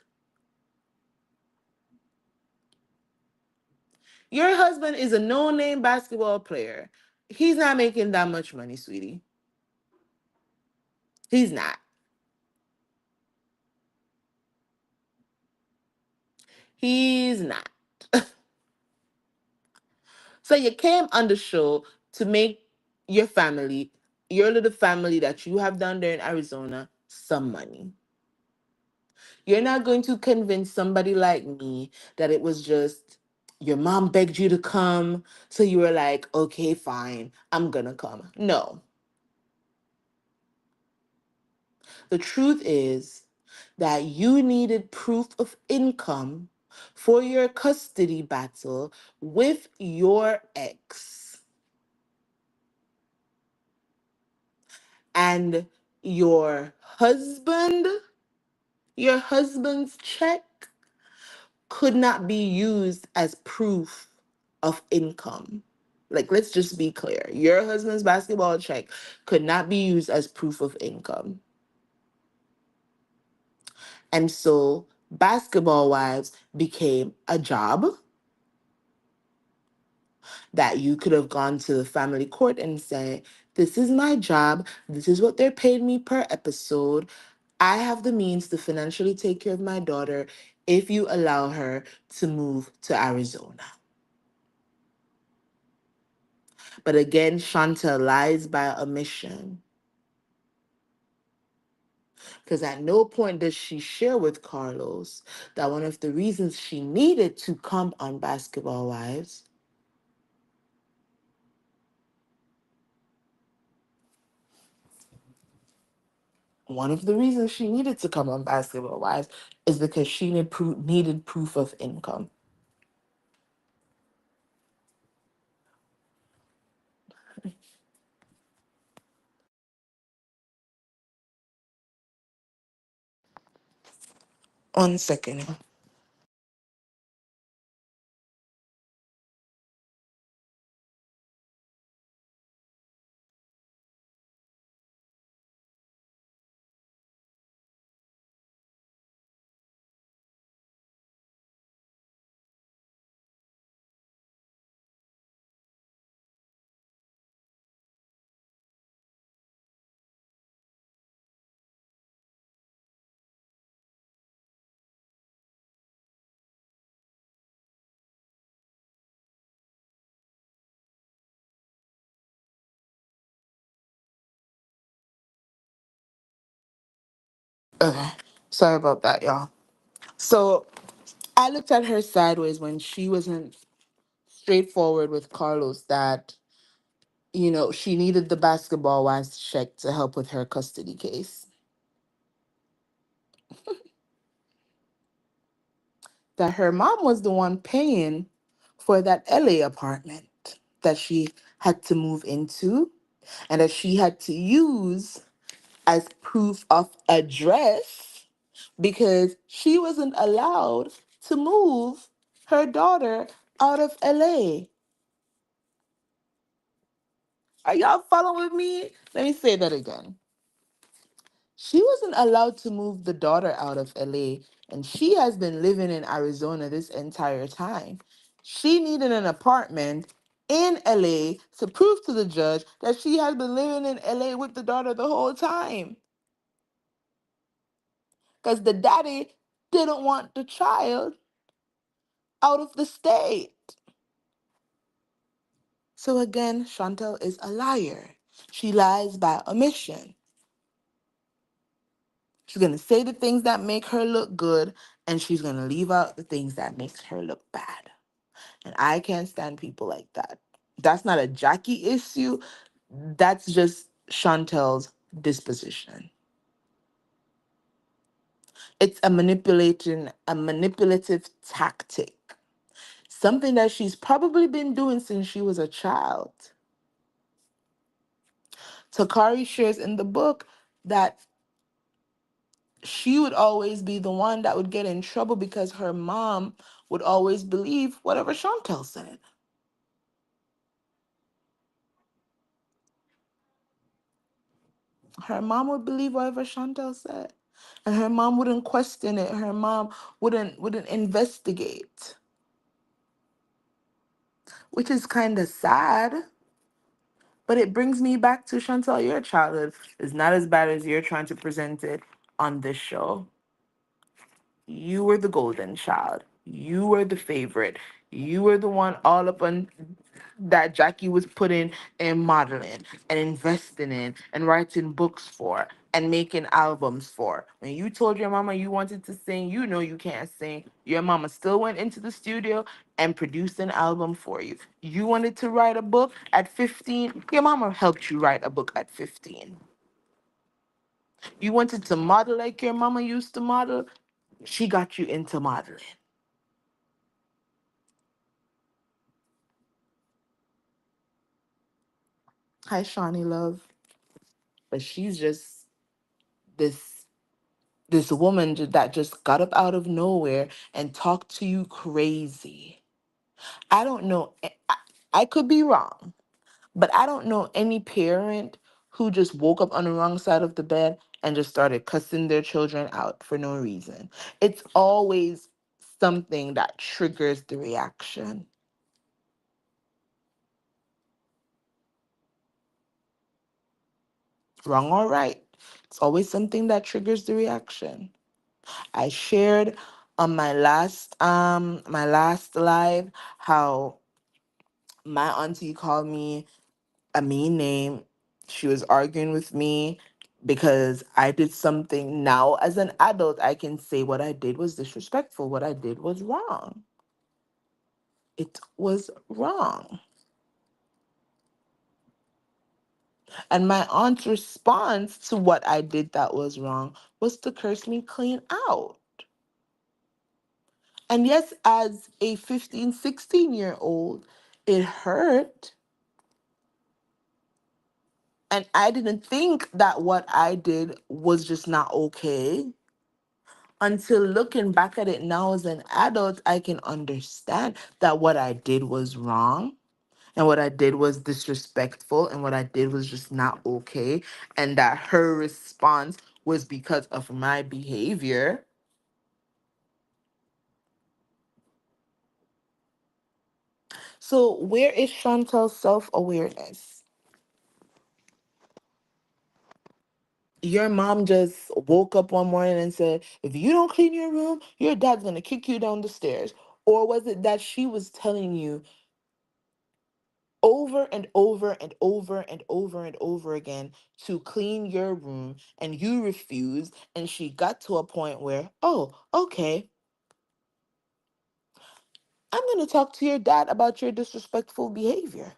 Your husband is a no-name basketball player. He's not making that much money, sweetie. He's not. He's not. So you came on the show to make your family, your little family that you have down there in Arizona, some money. You're not going to convince somebody like me that it was just your mom begged you to come, so you were like, okay, fine, I'm gonna come. No. The truth is that you needed proof of income for your custody battle with your ex. And your husband, your husband's check could not be used as proof of income. Like, let's just be clear. Your husband's basketball check could not be used as proof of income. And so basketball wives became a job that you could have gone to the family court and say, this is my job. This is what they're paying me per episode. I have the means to financially take care of my daughter if you allow her to move to Arizona. But again, Chantel lies by omission. Because at no point does she share with Carlos that one of the reasons she needed to come on Basketball Wives, one of the reasons she needed to come on Basketball Wives is because she needed proof of income. One second. Okay. Sorry about that, y'all. So I looked at her sideways when she wasn't straightforward with Carlos that, she needed the Basketball Wives check to help with her custody case. That her mom was the one paying for that LA apartment that she had to move into and that she had to use as proof of address because she wasn't allowed to move her daughter out of LA. Are y'all following with me? Let me say that again. She wasn't allowed to move the daughter out of LA, and she has been living in Arizona this entire time. She needed an apartment in LA to prove to the judge that she had been living in LA with the daughter the whole time. Because the daddy didn't want the child out of the state. So again, Chantel is a liar. She lies by omission. She's going to say the things that make her look good, and she's going to leave out the things that makes her look bad. And I can't stand people like that. That's not a Jackie issue. That's just Chantel's disposition. It's a manipulative tactic. Something that she's probably been doing since she was a child. Takari shares in the book that she would always be the one that would get in trouble because her mom would always believe whatever Chantel said. Her mom would believe whatever Chantel said. And her mom wouldn't question it. Her mom wouldn't investigate. Which is kind of sad. But it brings me back to Chantel, your childhood is not as bad as you're trying to present it on this show. You were the golden child. You were the favorite. You were the one all up on that Jackie was putting in modeling and investing in and writing books for and making albums for. When you told your mama you wanted to sing, you know you can't sing. Your mama still went into the studio and produced an album for you. You wanted to write a book at 15, your mama helped you write a book at 15. You wanted to model like your mama used to model, she got you into modeling. Hi, Shawnee Love. But she's just this this woman that just got up out of nowhere and talked to you crazy. I don't know. I could be wrong, but I don't know any parent who just woke up on the wrong side of the bed and just started cussing their children out for no reason. It's always something that triggers the reaction. Wrong or right. It's always something that triggers the reaction. I shared on my last live how my auntie called me a mean name. She was arguing with me because I did something. Now as an adult I can say what I did was disrespectful. What I did was wrong. It was wrong. And my aunt's response to what I did that was wrong was to curse me clean out. And yes, as a 15, 16-year old, it hurt. And I didn't think that what I did was just not okay. Until looking back at it now as an adult, I can understand that what I did was wrong. And what I did was disrespectful. And what I did was just not okay. And that her response was because of my behavior. So, where is Chantel's self awareness? Your mom just woke up one morning and said, if you don't clean your room, your dad's going to kick you down the stairs? Or was it that she was telling you over and over and over and over and over again to clean your room and you refused? And she got to a point where, oh, okay, I'm going to talk to your dad about your disrespectful behavior.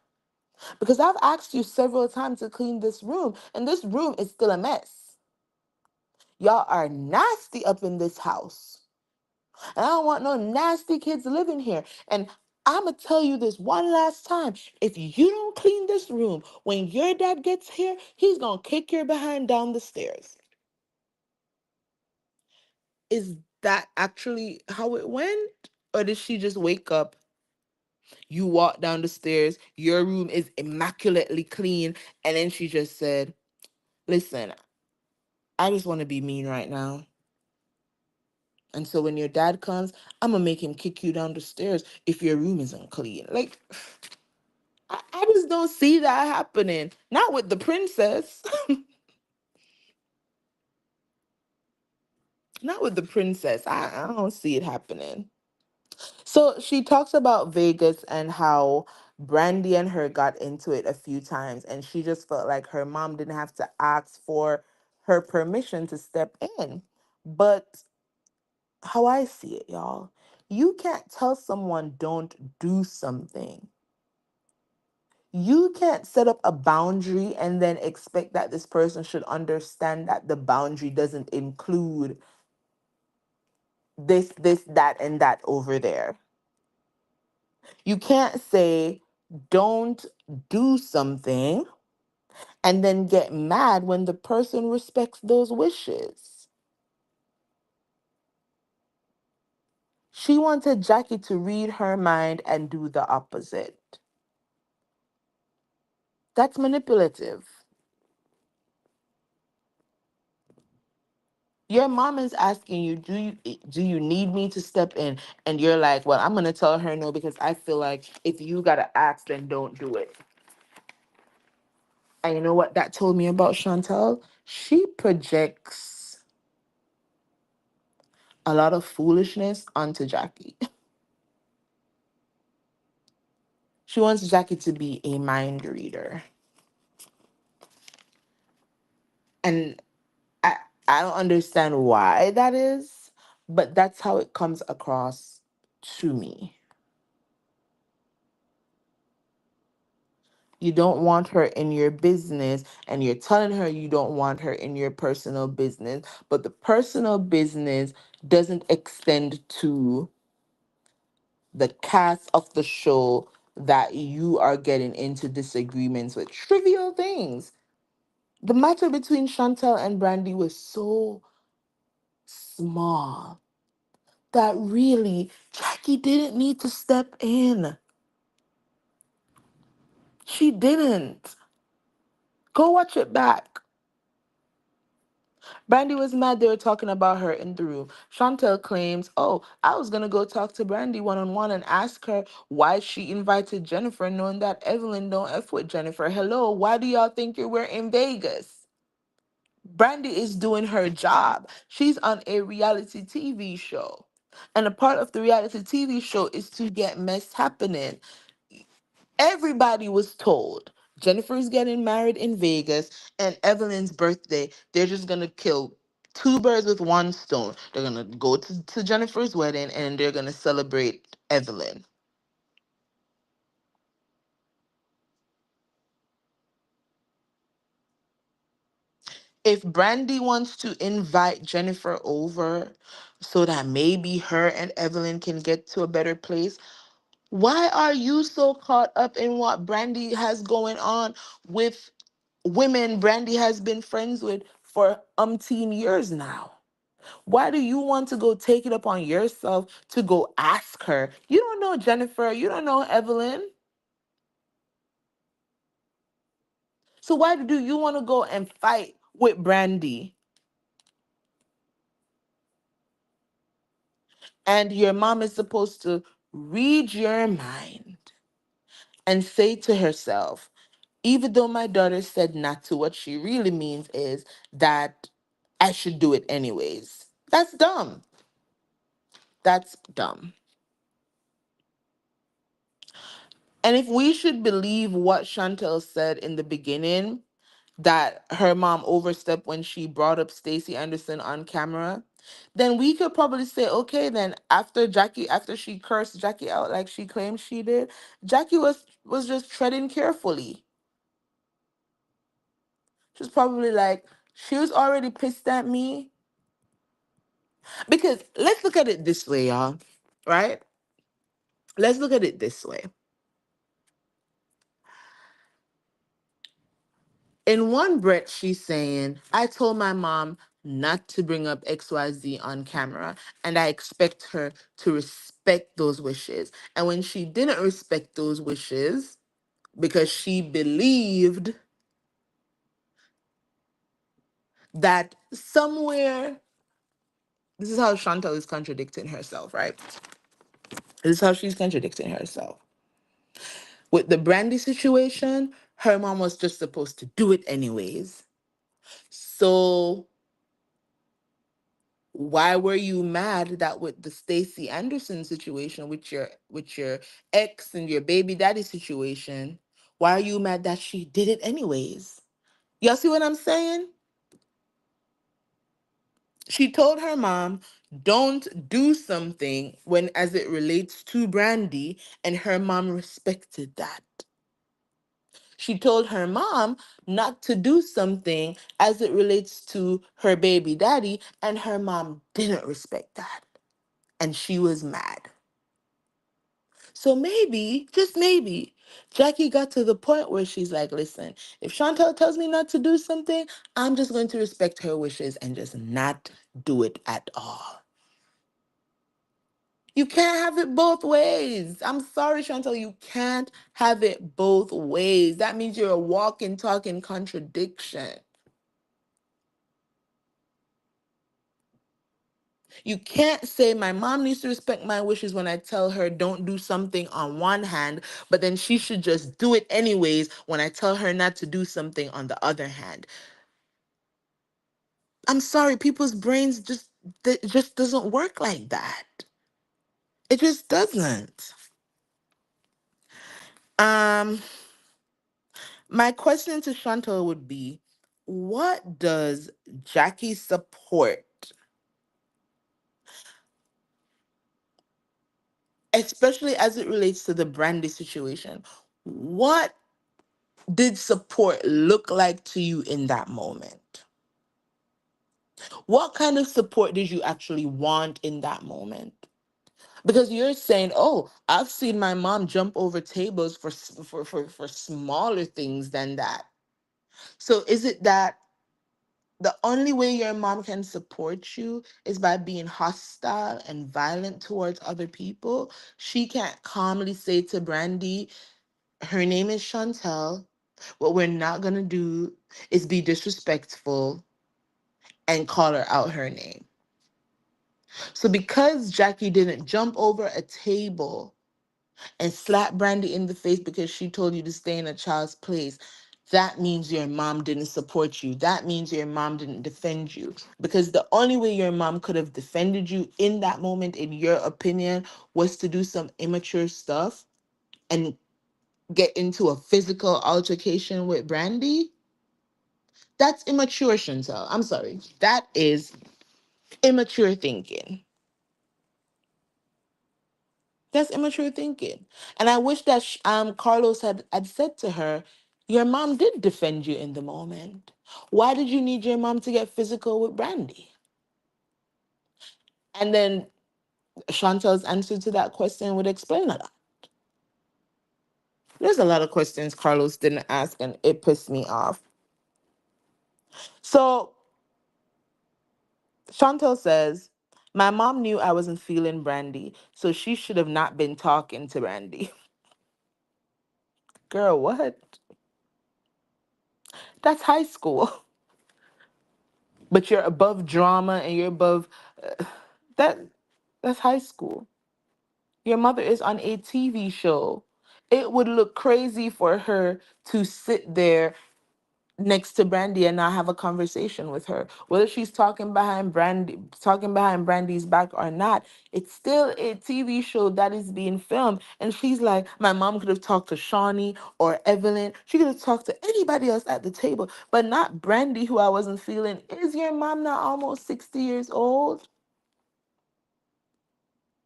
Because I've asked you several times to clean this room, and this room is still a mess. Y'all are nasty up in this house. And I don't want no nasty kids living here. And I'm going to tell you this one last time. If you don't clean this room, when your dad gets here, he's going to kick your behind down the stairs. Is that actually how it went? Or did she just wake up? You walk down the stairs, your room is immaculately clean, and then she just said, listen, I just want to be mean right now. And so when your dad comes, I'm going to make him kick you down the stairs if your room isn't clean. Like, I just don't see that happening. Not with the princess. Not with the princess. I don't see it happening. So she talks about Vegas and how Brandy and her got into it a few times. And she just felt like her mom didn't have to ask for her permission to step in. But how I see it, y'all, you can't tell someone don't do something. You can't set up a boundary and then expect that this person should understand that the boundary doesn't include this, that, and that over there. You can't say, don't do something and then get mad when the person respects those wishes. She wanted Jackie to read her mind and do the opposite. That's manipulative. Your mom is asking you, do you need me to step in? And you're like, well, I'm gonna tell her no because I feel like if you gotta ask, then don't do it. And you know what that told me about Chantel? She projects a lot of foolishness onto Jackie. She wants Jackie to be a mind reader. And I I don't understand why that is, but that's how it comes across to me. You don't want her in your business, and you're telling her you don't want her in your personal business, but the personal business doesn't extend to the cast of the show that you are getting into disagreements with trivial things. The matter between Chantel and Brandy was so small that really Jackie didn't need to step in. She didn't. Go watch it back. Brandy was mad they were talking about her in the room. Chantel claims, oh, I was going to go talk to Brandy one on one and ask her why she invited Jennifer, knowing that Evelyn don't F with Jennifer. Hello, why do y'all think you were in Vegas? Brandy is doing her job. She's on a reality TV show. And a part of the reality TV show is to get mess happening. Everybody was told Jennifer's getting married in Vegas and Evelyn's birthday. They're just gonna kill two birds with one stone. They're gonna go to Jennifer's wedding and they're gonna celebrate Evelyn. If Brandy wants to invite Jennifer over so that maybe her and Evelyn can get to a better place, why are you so caught up in what Brandy has going on with women Brandy has been friends with for umpteen years now? Why do you want to go take it upon yourself to go ask her? You don't know Jennifer, you don't know Evelyn. So why do you want to go and fight with Brandy? And your mom is supposed to read your mind and say to herself, even though my daughter said not to, what she really means is that I should do it anyways. That's dumb. That's dumb. And if we should believe what Chantel said in the beginning, that her mom overstepped when she brought up Stacey Anderson on camera, then we could probably say, okay, then after she cursed Jackie out like she claimed she did, Jackie was just treading carefully. She was probably like, she was already pissed at me. Because let's look at it this way, y'all. Right? Let's look at it this way. In one breath, she's saying, I told my mom not to bring up XYZ on camera, and I expect her to respect those wishes. And when she didn't respect those wishes, because she believed that somewhere, this is how Chantal is contradicting herself, right? This is how she's contradicting herself. With the Brandy situation, her mom was just supposed to do it anyways. So why were you mad that with the Stacey Anderson situation, with your ex and your baby daddy situation, why are you mad that she did it anyways? Y'all see what I'm saying? She told her mom, don't do something when as it relates to Brandy, and her mom respected that. She told her mom not to do something as it relates to her baby daddy, and her mom didn't respect that. And she was mad. So maybe, just maybe, Jackie got to the point where she's like, listen, if Chantel tells me not to do something, I'm just going to respect her wishes and just not do it at all. You can't have it both ways. I'm sorry, Chantel, you can't have it both ways. That means you're a walking, talking contradiction. You can't say my mom needs to respect my wishes when I tell her don't do something on one hand, but then she should just do it anyways when I tell her not to do something on the other hand. I'm sorry, people's brains it just doesn't work like that. It just doesn't. Um, my question to Chantal would be, what does Jackie support, especially as it relates to the Brandy situation? What did support look like to you in that moment? What kind of support did you actually want in that moment? Because you're saying, "Oh, I've seen my mom jump over tables for smaller things than that." So is it that the only way your mom can support you is by being hostile and violent towards other people? She can't calmly say to Brandy, her name is Chantel. What we're not going to do is be disrespectful, and call her out her name. So because Jackie didn't jump over a table and slap Brandy in the face because she told you to stay in a child's place, that means your mom didn't support you. That means your mom didn't defend you. Because the only way your mom could have defended you in that moment, in your opinion, was to do some immature stuff and get into a physical altercation with Brandy. That's immature, Chantel. I'm sorry. That is immature thinking. That's immature thinking. And I wish that Carlos had said to her, your mom did defend you in the moment. Why did you need your mom to get physical with Brandy? And then Chantel's answer to that question would explain a lot. There's a lot of questions Carlos didn't ask, and it pissed me off. So Chantel says, my mom knew I wasn't feeling Brandy, so she should have not been talking to Brandy. Girl, what? That's high school. But you're above drama and you're above that. That's high school. Your mother is on a TV show. It would look crazy for her to sit there next to Brandy and not have a conversation with her. Whether she's talking behind Brandy's back or not, it's still a TV show that is being filmed. And she's like, my mom could have talked to Shawnee or Evelyn. She could have talked to anybody else at the table, but not Brandy, who I wasn't feeling. Is your mom not almost 60 years old?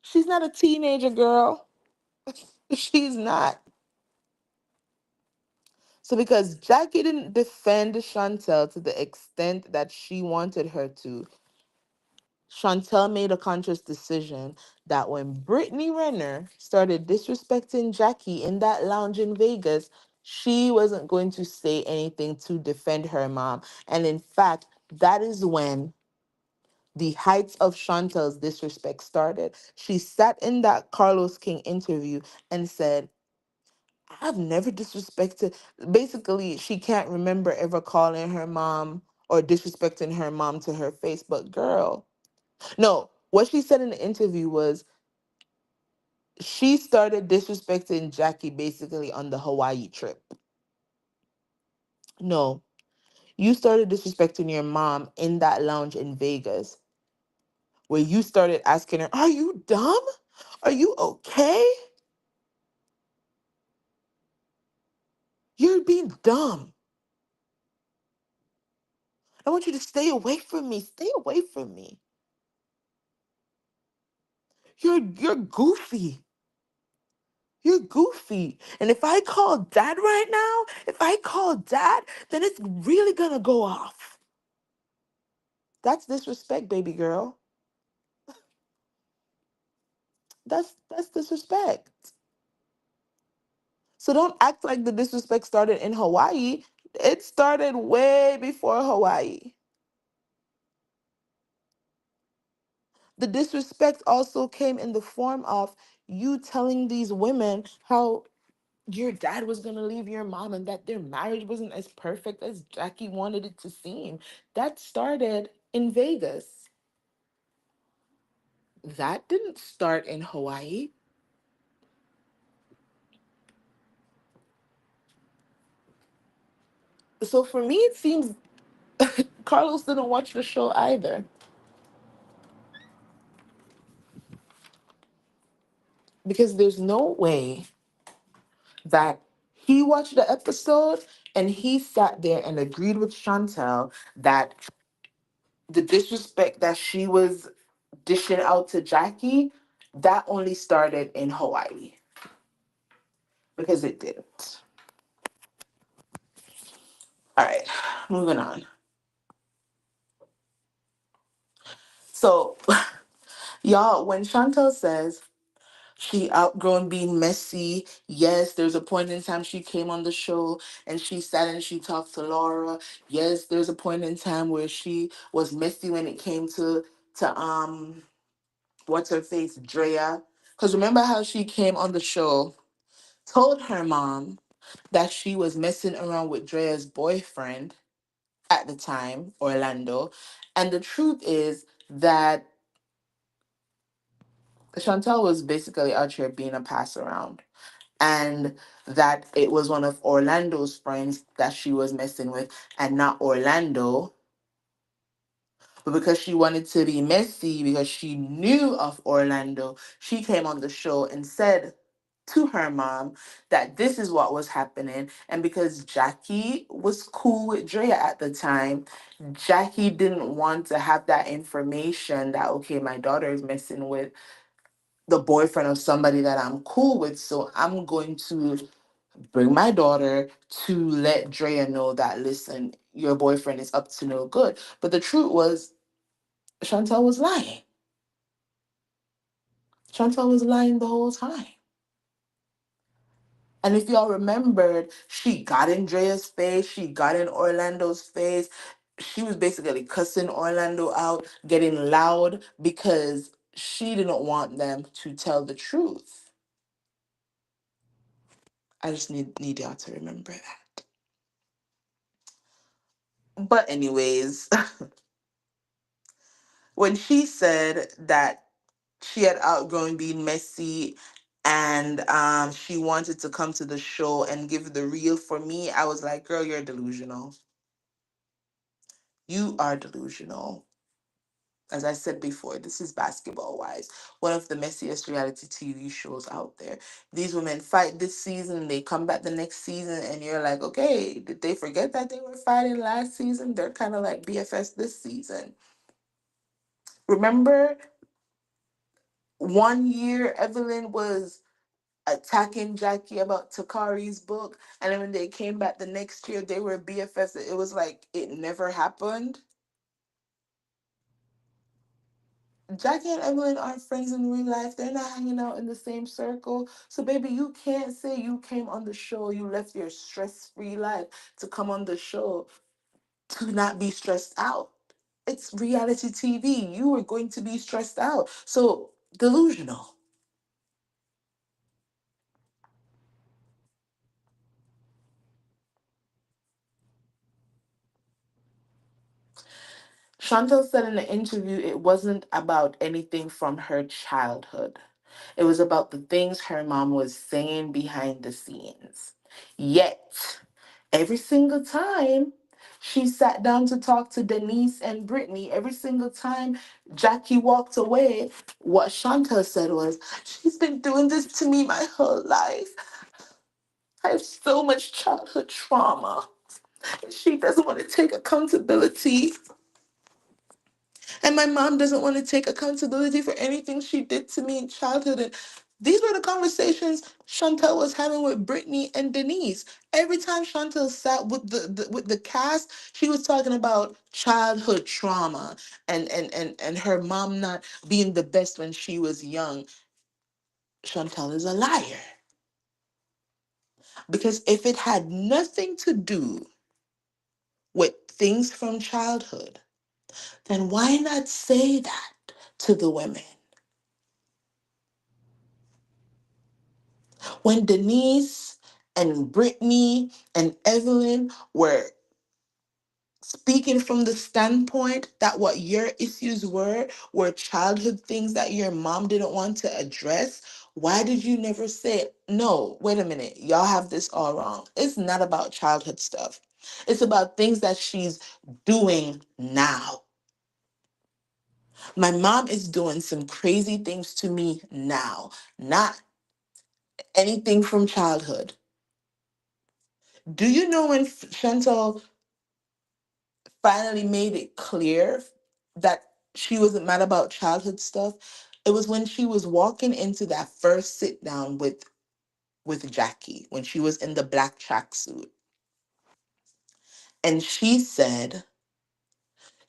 She's not a teenager, girl. She's not. So because Jackie didn't defend Chantel to the extent that she wanted her to, Chantel made a conscious decision that when Brittany Renner started disrespecting Jackie in that lounge in Vegas, she wasn't going to say anything to defend her mom. And in fact, that is when the heights of Chantel's disrespect started. She sat in that Carlos King interview and said, I've never disrespected. Basically, she can't remember ever calling her mom or disrespecting her mom to her face. But girl, no, what she said in the interview was she started disrespecting Jackie basically on the Hawaii trip. No, you started disrespecting your mom in that lounge in Vegas where you started asking her, are you dumb? Are you okay? You're being dumb. I want you to stay away from me. Stay away from me. You're goofy. You're goofy. And if I call dad right now, if I call dad, then it's really gonna go off. That's disrespect, baby girl. That's disrespect. So don't act like the disrespect started in Hawaii. It started way before Hawaii. The disrespect also came in the form of you telling these women how your dad was going to leave your mom and that their marriage wasn't as perfect as Jackie wanted it to seem. That started in Vegas. That didn't start in Hawaii. So for me, it seems Carlos didn't watch the show either, because there's no way that he watched the episode and he sat there and agreed with Chantel that the disrespect that she was dishing out to Jackie, that only started in Hawaii, because it didn't. All right, moving on. So, y'all, when Chantel says she outgrown being messy, yes, there's a point in time she came on the show and she sat and she talked to Laura. Yes, there's a point in time where she was messy when it came to what's her face, Drea. Because remember how she came on the show, told her mom that she was messing around with Drea's boyfriend at the time, Orlando, And the truth is that Chantel was basically out here being a pass around, and that it was one of Orlando's friends that she was messing with and not Orlando. But because she wanted to be messy, because she knew of Orlando, she came on the show and said to her mom that this is what was happening. And because Jackie was cool with Drea at the time, Jackie didn't want to have that information that, okay, my daughter is messing with the boyfriend of somebody that I'm cool with. So I'm going to bring my daughter to let Drea know that, listen, your boyfriend is up to no good. But the truth was, Chantel was lying. Chantel was lying the whole time. And if y'all remembered, she got in Drea's face, she got in Orlando's face. She was basically cussing Orlando out, getting loud because she didn't want them to tell the truth. I just need y'all to remember that. But anyways, when she said that she had outgrown being messy and she wanted to come to the show and give the real, for me, I was like, girl, you're delusional. You are delusional. As I said before, this is Basketball Wives, one of the messiest reality TV shows out there. These women fight this season, they come back the next season, and you're like, okay, did they forget that they were fighting last season? They're kind of like BFS this season. Remember, one year Evelyn was attacking Jackie about Takari's book, and then when they came back the next year, they were BFFs. It was like it never happened. Jackie and Evelyn aren't friends in real life. They're not hanging out in the same circle. So, baby, you can't say you came on the show, you left your stress free life to come on the show to not be stressed out. It's reality TV. You were going to be stressed out. So, delusional. Chantel said in the interview it wasn't about anything from her childhood. It was about the things her mom was saying behind the scenes. Yet, every single time she sat down to talk to Denise and Brittany, every single time Jackie walked away, what Chantel said was, she's been doing this to me my whole life. I have so much childhood trauma. And she doesn't want to take accountability. And my mom doesn't want to take accountability for anything she did to me in childhood. And these were the conversations Chantel was having with Brittany and Denise. Every time Chantel sat with the cast, she was talking about childhood trauma and her mom not being the best when she was young. Chantel is a liar. Because if it had nothing to do with things from childhood, then why not say that to the women? When Denise and Brittany and Evelyn were speaking from the standpoint that what your issues were childhood things that your mom didn't want to address, why did you never say, no, wait a minute, y'all have this all wrong? It's not about childhood stuff. It's about things that she's doing now. My mom is doing some crazy things to me now, not anything from childhood. Do you know when Chantal finally made it clear that she wasn't mad about childhood stuff? It was when she was walking into that first sit down with Jackie, when she was in the black tracksuit. And she said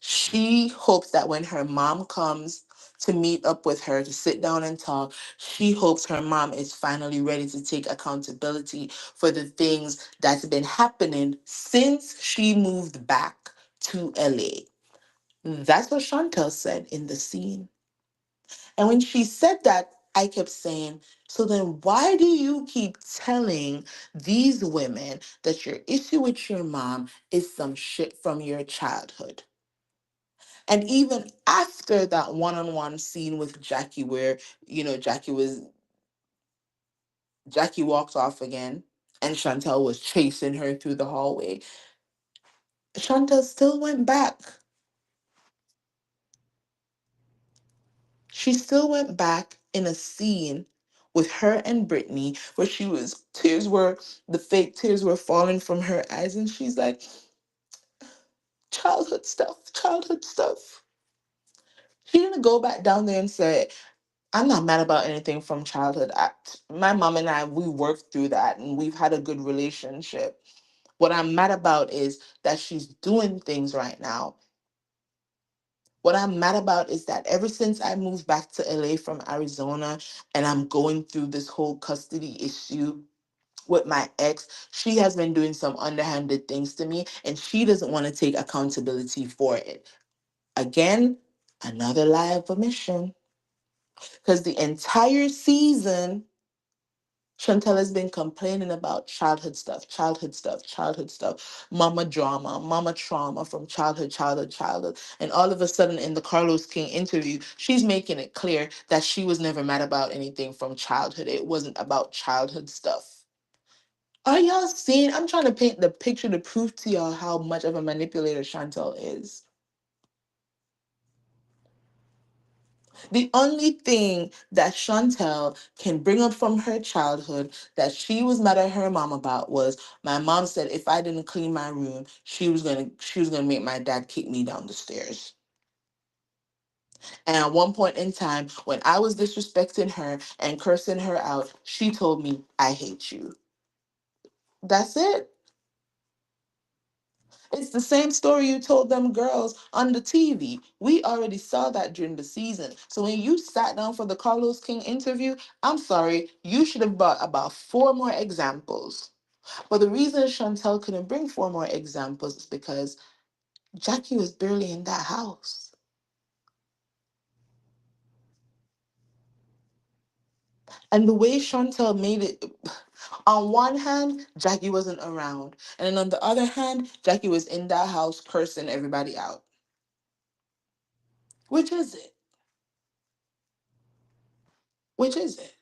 she hopes that when her mom comes to meet up with her to sit down and talk, she hopes her mom is finally ready to take accountability for the things that's been happening since she moved back to LA. That's what Chantel said in the scene. And when she said that, I kept saying, so then why do you keep telling these women that your issue with your mom is some shit from your childhood? And even after that one-on-one scene with Jackie, where, you know, Jackie walked off again and Chantel was chasing her through the hallway, Chantel still went back. She still went back in a scene with her and Brittany where the fake tears were falling from her eyes, and she's like, childhood stuff, childhood stuff. She didn't go back down there and say, I'm not mad about anything from childhood. My mom and I, we worked through that and we've had a good relationship. What I'm mad about is that she's doing things right now. What I'm mad about is that ever since I moved back to LA from Arizona and I'm going through this whole custody issue with my ex, she has been doing some underhanded things to me and she doesn't want to take accountability for it. Again, another lie of omission. Because the entire season, Chantel has been complaining about childhood stuff, childhood stuff, childhood stuff, mama drama, mama trauma from childhood, childhood, childhood. And all of a sudden, in the Carlos King interview, she's making it clear that she was never mad about anything from childhood. It wasn't about childhood stuff. Are y'all seeing? I'm trying to paint the picture to prove to y'all how much of a manipulator Chantel is. The only thing that Chantel can bring up from her childhood that she was mad at her mom about was my mom said if I didn't clean my room, she was gonna make my dad kick me down the stairs. And at one point in time, when I was disrespecting her and cursing her out, she told me, I hate you. That's it. It's the same story you told them girls on the TV. We already saw that during the season. So when you sat down for the Carlos King interview, I'm sorry, you should have brought about four more examples. But the reason Chantel couldn't bring four more examples is because Jackie was barely in that house. And the way Chantel made it, on one hand, Jackie wasn't around. And then on the other hand, Jackie was in that house cursing everybody out. Which is it? Which is it?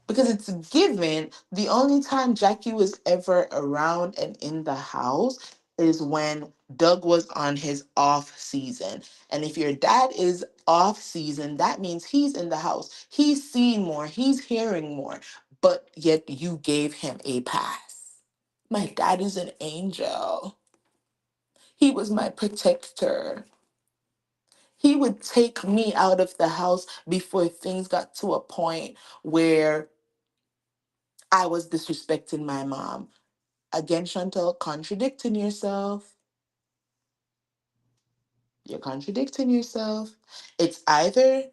Because it's given the only time Jackie was ever around and in the house is when Doug was on his off season. And if your dad is off season, that means he's in the house. He's seeing more, he's hearing more, but yet you gave him a pass. My dad is an angel. He was my protector. He would take me out of the house before things got to a point where I was disrespecting my mom. Again, Chantel, contradicting yourself. You're contradicting yourself. It's either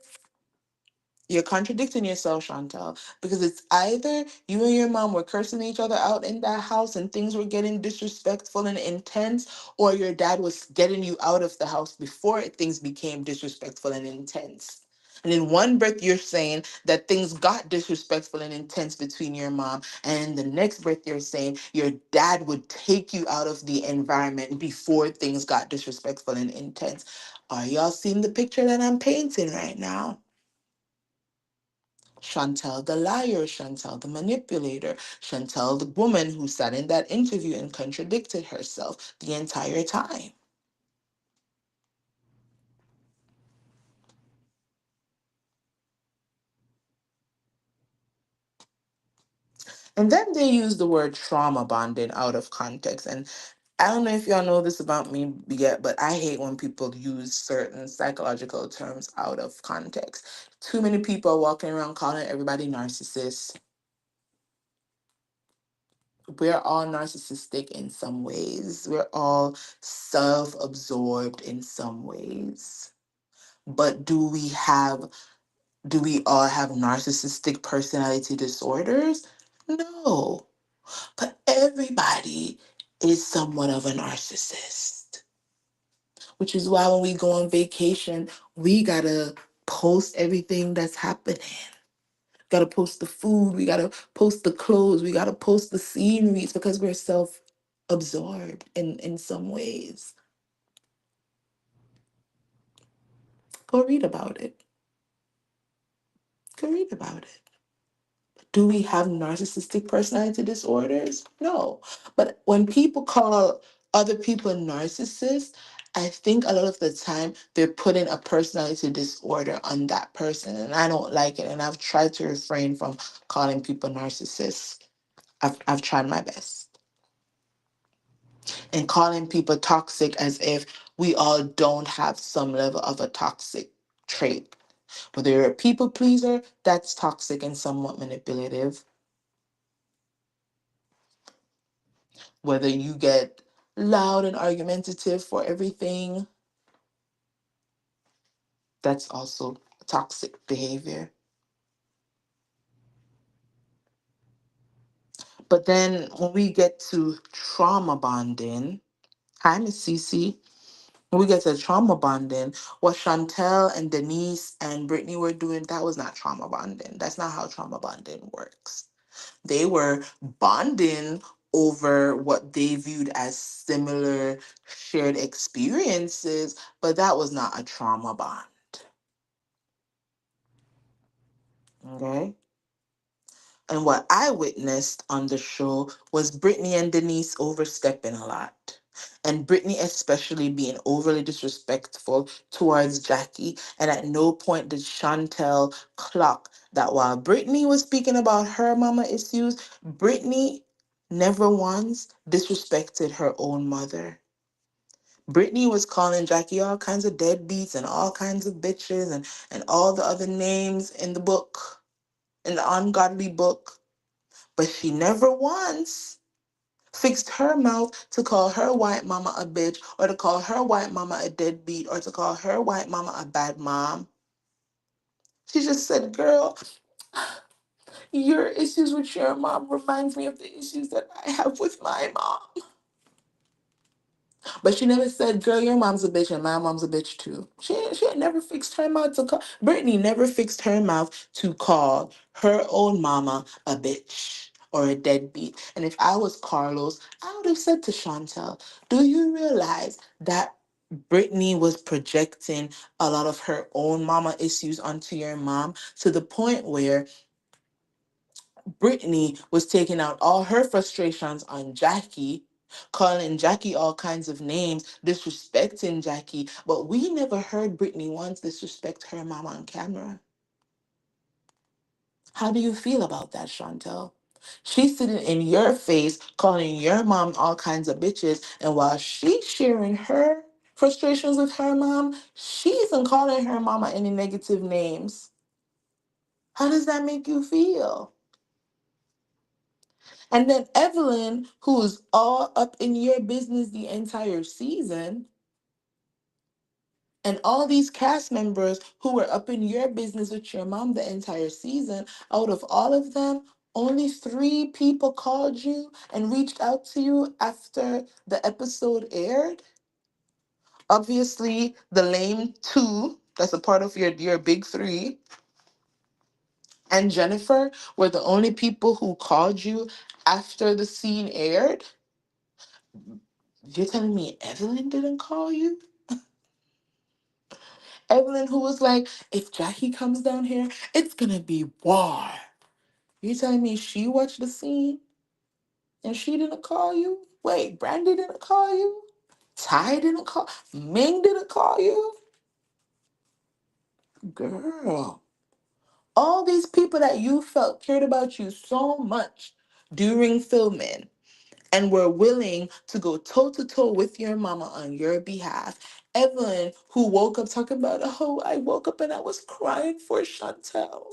You're contradicting yourself, Chantel, because it's either you and your mom were cursing each other out in that house and things were getting disrespectful and intense, or your dad was getting you out of the house before things became disrespectful and intense. And in one breath, you're saying that things got disrespectful and intense between your mom. And in the next breath, you're saying your dad would take you out of the environment before things got disrespectful and intense. Are y'all seeing the picture that I'm painting right now? Chantel the liar, Chantel the manipulator, Chantel the woman who sat in that interview and contradicted herself the entire time. And then they use the word trauma bonding out of context. And I don't know if y'all know this about me yet, but I hate when people use certain psychological terms out of context. Too many people are walking around calling everybody narcissists. We're all narcissistic in some ways. We're all self absorbed in some ways. But do we all have narcissistic personality disorders? No. But everybody is somewhat of a narcissist. Which is why when we go on vacation, we gotta post everything that's happening. Gotta post the food, we gotta post the clothes, we gotta post the sceneries because we're self absorbed in some ways. Go read about it. Go read about it. Do we have narcissistic personality disorders? No. But when people call other people narcissists, I think a lot of the time they're putting a personality disorder on that person. And I don't like it. And I've tried to refrain from calling people narcissists. I've tried my best. And calling people toxic as if we all don't have some level of a toxic trait. Whether you're a people pleaser, that's toxic and somewhat manipulative. Whether you get loud and argumentative for everything, that's also toxic behavior. But then when we get to trauma bonding, hi, Miss Cece. When we get to trauma bonding, what Chantel and Denise and Brittany were doing, that was not trauma bonding. That's not how trauma bonding works. They were bonding over what they viewed as similar shared experiences, but that was not a trauma bond. Okay. And what I witnessed on the show was Brittany and Denise overstepping a lot. And Brittany, especially, being overly disrespectful towards Jackie. And at no point did Chantel clock that while Brittany was speaking about her mama issues, Brittany never once disrespected her own mother. Brittany was calling Jackie all kinds of deadbeats and all kinds of bitches and all the other names in the book, in the ungodly book. But she never once fixed her mouth to call her white mama a bitch or to call her white mama a deadbeat or to call her white mama a bad mom. She just said, girl, your issues with your mom reminds me of the issues that I have with my mom. But she never said, girl, your mom's a bitch and my mom's a bitch too. She had never fixed her mouth to call. Brittany never fixed her mouth to call her own mama a bitch or a deadbeat. And if I was Carlos, I would have said to Chantel, do you realize that Brittany was projecting a lot of her own mama issues onto your mom to the point where Brittany was taking out all her frustrations on Jackie, calling Jackie all kinds of names, disrespecting Jackie. But we never heard Brittany once disrespect her mom on camera. How do you feel about that, Chantel? She's sitting in your face calling your mom all kinds of bitches, and while she's sharing her frustrations with her mom, she isn't calling her mama any negative names. How does that make you feel? And then Evelyn, who's all up in your business the entire season, and all these cast members who were up in your business with your mom the entire season, out of all of them, only 3 people called you and reached out to you after the episode aired. Obviously, the lame 2, that's a part of your big 3, and Jennifer were the only people who called you after the scene aired. You're telling me Evelyn didn't call you? Evelyn, who was like, if Jackie comes down here, it's gonna be war. You telling me she watched the scene and she didn't call you? Wait, Brandy didn't call you? Ty didn't call? Ming didn't call you? Girl, all these people that you felt cared about you so much during filming and were willing to go toe to toe with your mama on your behalf. Evelyn, who woke up talking about, oh, I woke up and I was crying for Chantel.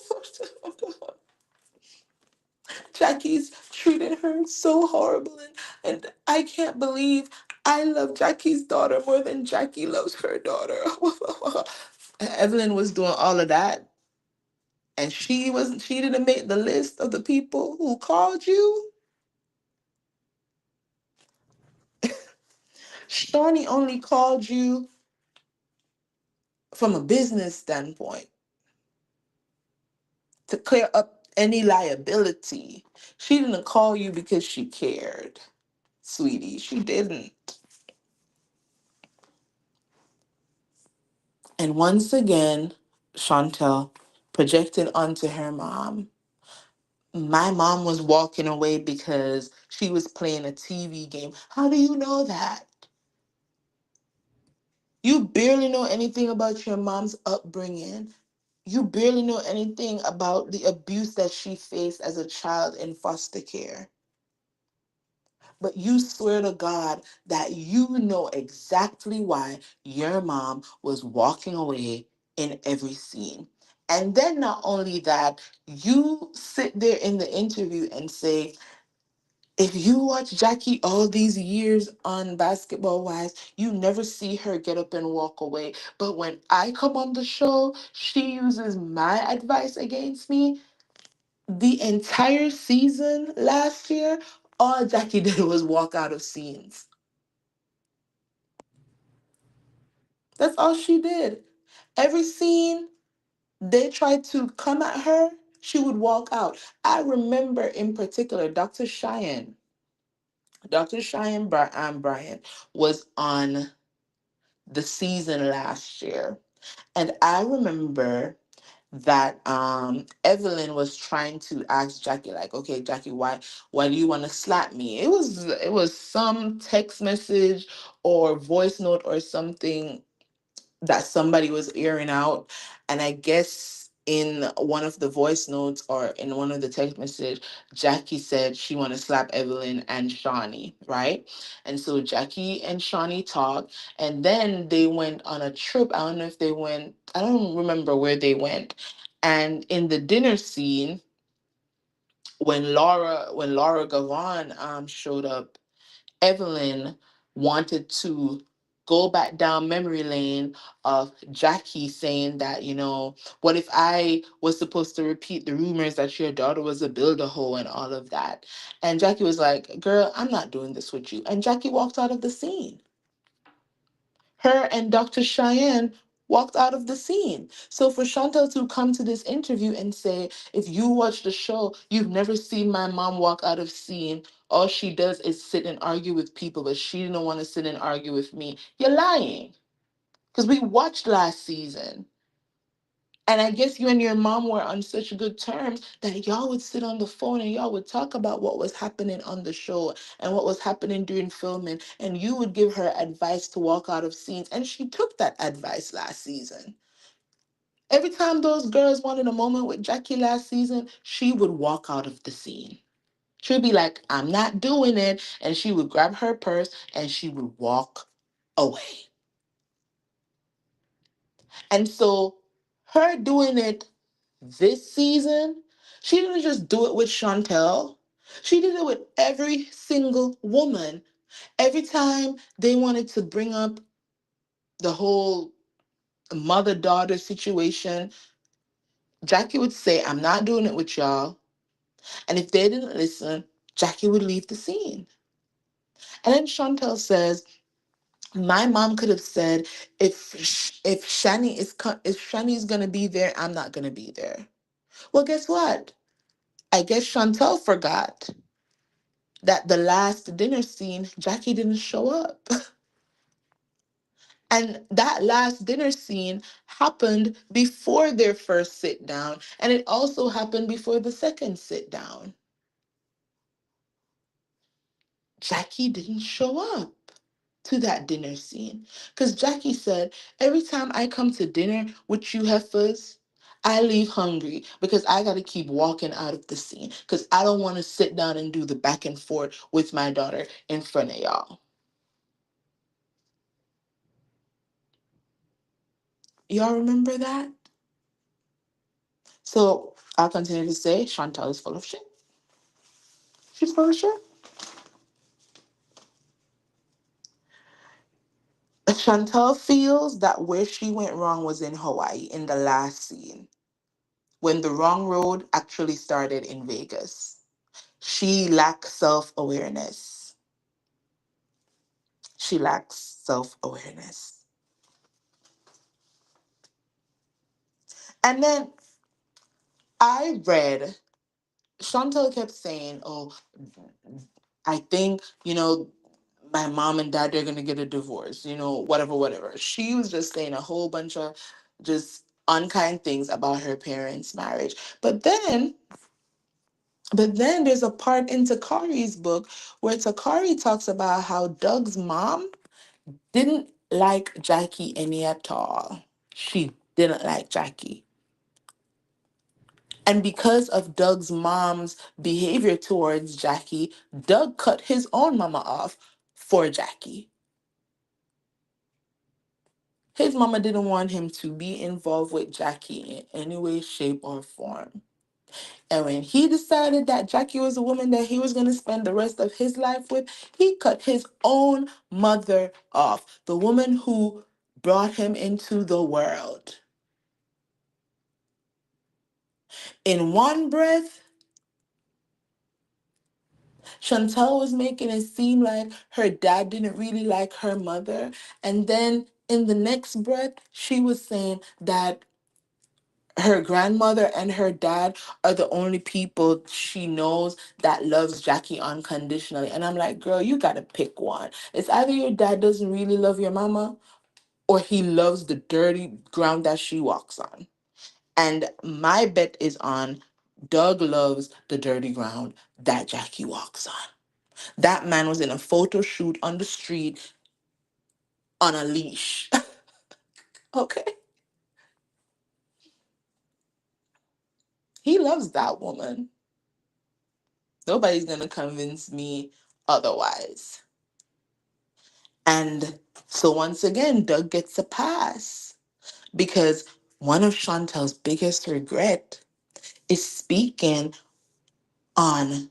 Jackie's treated her so horrible, and I can't believe I love Jackie's daughter more than Jackie loves her daughter. Evelyn was doing all of that, and she didn't make the list of the people who called you. Shawnee only called you from a business standpoint to clear up any liability. She didn't call you because she cared, sweetie. She didn't. And once again, Chantel projected onto her mom. My mom was walking away because she was playing a TV game. How do you know that? You barely know anything about your mom's upbringing. You barely know anything about the abuse that she faced as a child in foster care. But you swear to God that you know exactly why your mom was walking away in every scene. And then not only that, you sit there in the interview and say, if you watch Jackie all these years on Basketball Wives, you never see her get up and walk away. But when I come on the show, she uses my advice against me. The entire season last year, all Jackie did was walk out of scenes. That's all she did. Every scene they tried to come at her, she would walk out. I remember in particular Dr. Cheyenne. Dr. Cheyenne Bryant was on the season last year. And I remember that Evelyn was trying to ask Jackie, like, okay, Jackie, why do you want to slap me? It was some text message or voice note or something that somebody was airing out. And I guess in one of the voice notes or in one of the text message, Jackie said she want to slap Evelyn and Shawnee, right? And so Jackie and Shawnee talked, and then they went on a trip. I don't remember where they went. And in the dinner scene, when Laura Gavon showed up, Evelyn wanted to go back down memory lane of Jackie saying that, what if I was supposed to repeat the rumors that your daughter was a builder hoe and all of that? And Jackie was like, girl, I'm not doing this with you. And Jackie walked out of the scene. Her and Dr. Cheyenne walked out of the scene. So for Chantel to come to this interview and say, if you watch the show, you've never seen my mom walk out of scene. All she does is sit and argue with people, but she didn't want to sit and argue with me. You're lying. Because we watched last season. And I guess you and your mom were on such good terms that y'all would sit on the phone and y'all would talk about what was happening on the show and what was happening during filming. And you would give her advice to walk out of scenes. And she took that advice last season. Every time those girls wanted a moment with Jackie last season, she would walk out of the scene. She would be like, I'm not doing it. And she would grab her purse and she would walk away. And so her doing it this season, she didn't just do it with Chantel. She did it with every single woman. Every time they wanted to bring up the whole mother daughter situation, Jackie would say, I'm not doing it with y'all. And if they didn't listen, Jackie would leave the scene. And then Chantel says, my mom could have said, if Shani's gonna be there, I'm not gonna be there. Well, guess what? I guess Chantel forgot that the last dinner scene, Jackie didn't show up. And that last dinner scene happened before their first sit down, and it also happened before the second sit down. Jackie didn't show up to that dinner scene because Jackie said, every time I come to dinner with you heifers, I leave hungry because I got to keep walking out of the scene because I don't want to sit down and do the back and forth with my daughter in front of y'all. Y'all remember that? So I'll continue to say Chantal is full of shit. She's full of shit. Chantal feels that where she went wrong was in Hawaii in the last scene, when the wrong road actually started in Vegas. She lacks self awareness. She lacks self awareness. And then I read, Chantal kept saying, oh, I think, my mom and dad, they're gonna get a divorce, you know, whatever, whatever. She was just saying a whole bunch of just unkind things about her parents' marriage. But then, but then there's a part in Takari's book where Takari talks about how Doug's mom didn't like Jackie any at all. She didn't like Jackie. And because of Doug's mom's behavior towards Jackie, Doug cut his own mama off for Jackie. His mama didn't want him to be involved with Jackie in any way, shape, or form. And when he decided that Jackie was a woman that he was going to spend the rest of his life with, he cut his own mother off, the woman who brought him into the world. In one breath, Chantel was making it seem like her dad didn't really like her mother. And then in the next breath, she was saying that her grandmother and her dad are the only people she knows that loves Jackie unconditionally. And I'm like, girl, you gotta pick one. It's either your dad doesn't really love your mama or he loves the dirty ground that she walks on. And my bet is on Doug loves the dirty ground that Jackie walks on. That man was in a photo shoot on the street on a leash. Okay? He loves that woman. Nobody's gonna convince me otherwise. And so once again, Doug gets a pass because one of Chantel's biggest regret is speaking on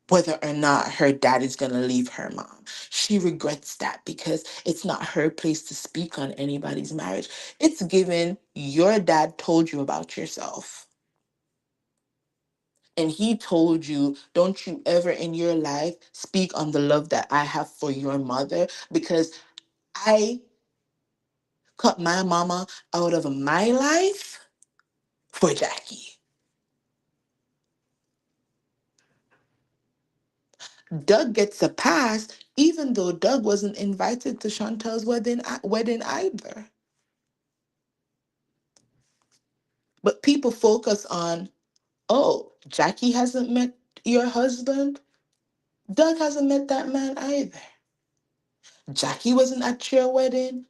whether or not her dad is going to leave her mom. She regrets that because it's not her place to speak on anybody's marriage. It's given your dad told you about yourself. And he told you, don't you ever in your life speak on the love that I have for your mother because I cut my mama out of my life for Jackie. Doug gets a pass, even though Doug wasn't invited to Chantel's wedding either. But people focus on, oh, Jackie hasn't met your husband. Doug hasn't met that man either. Jackie wasn't at your wedding.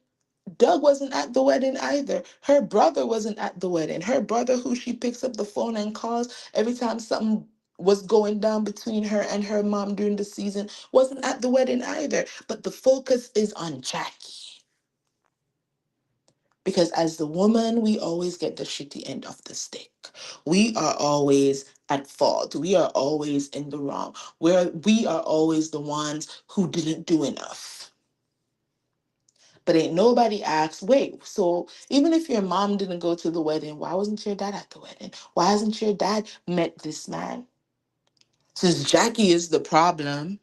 Doug wasn't at the wedding either. Her brother wasn't at the wedding. Her brother, who she picks up the phone and calls every time something was going down between her and her mom during the season, wasn't at the wedding either. But the focus is on Jackie. Because as the woman, we always get the shitty end of the stick. We are always at fault. We are always in the wrong. We are always the ones who didn't do enough. But ain't nobody asks, wait, so even if your mom didn't go to the wedding, why wasn't your dad at the wedding? Why hasn't your dad met this man? Since Jackie is the problem,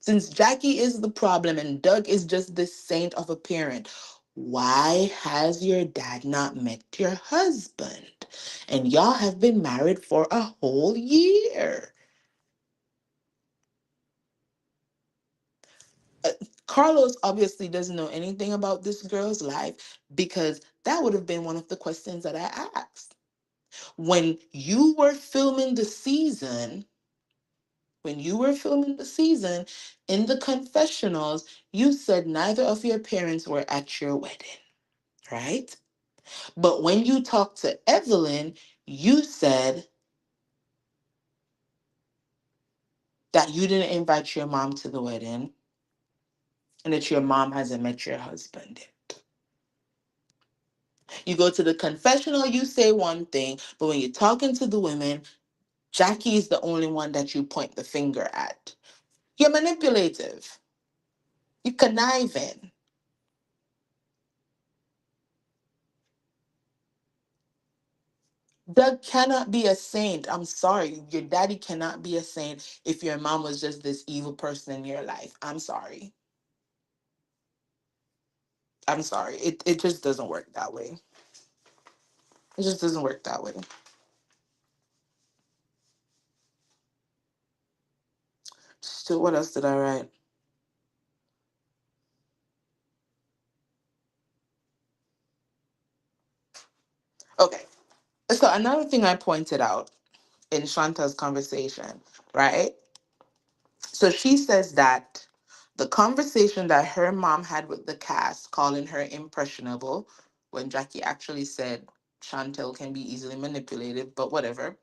since Jackie is the problem and Doug is just this saint of a parent, why has your dad not met your husband? And y'all have been married for a whole year. Uh, Carlos obviously doesn't know anything about this girl's life because that would have been one of the questions that I asked. When you were filming the season, when you were filming the season, in the confessionals, you said neither of your parents were at your wedding, right? But when you talked to Evelyn, you said that you didn't invite your mom to the wedding and that your mom hasn't met your husband yet. You go to the confessional, you say one thing, but when you're talking to the women, Jackie is the only one that you point the finger at. You're manipulative. You're conniving. Doug cannot be a saint. I'm sorry. Your daddy cannot be a saint if your mom was just this evil person in your life. I'm sorry. I'm sorry. It just doesn't work that way. It just doesn't work that way. So what else did I write? Okay. So another thing I pointed out in Shanta's conversation, right? So she says that the conversation that her mom had with the cast, calling her impressionable, when Jackie actually said Chantel can be easily manipulated, but whatever.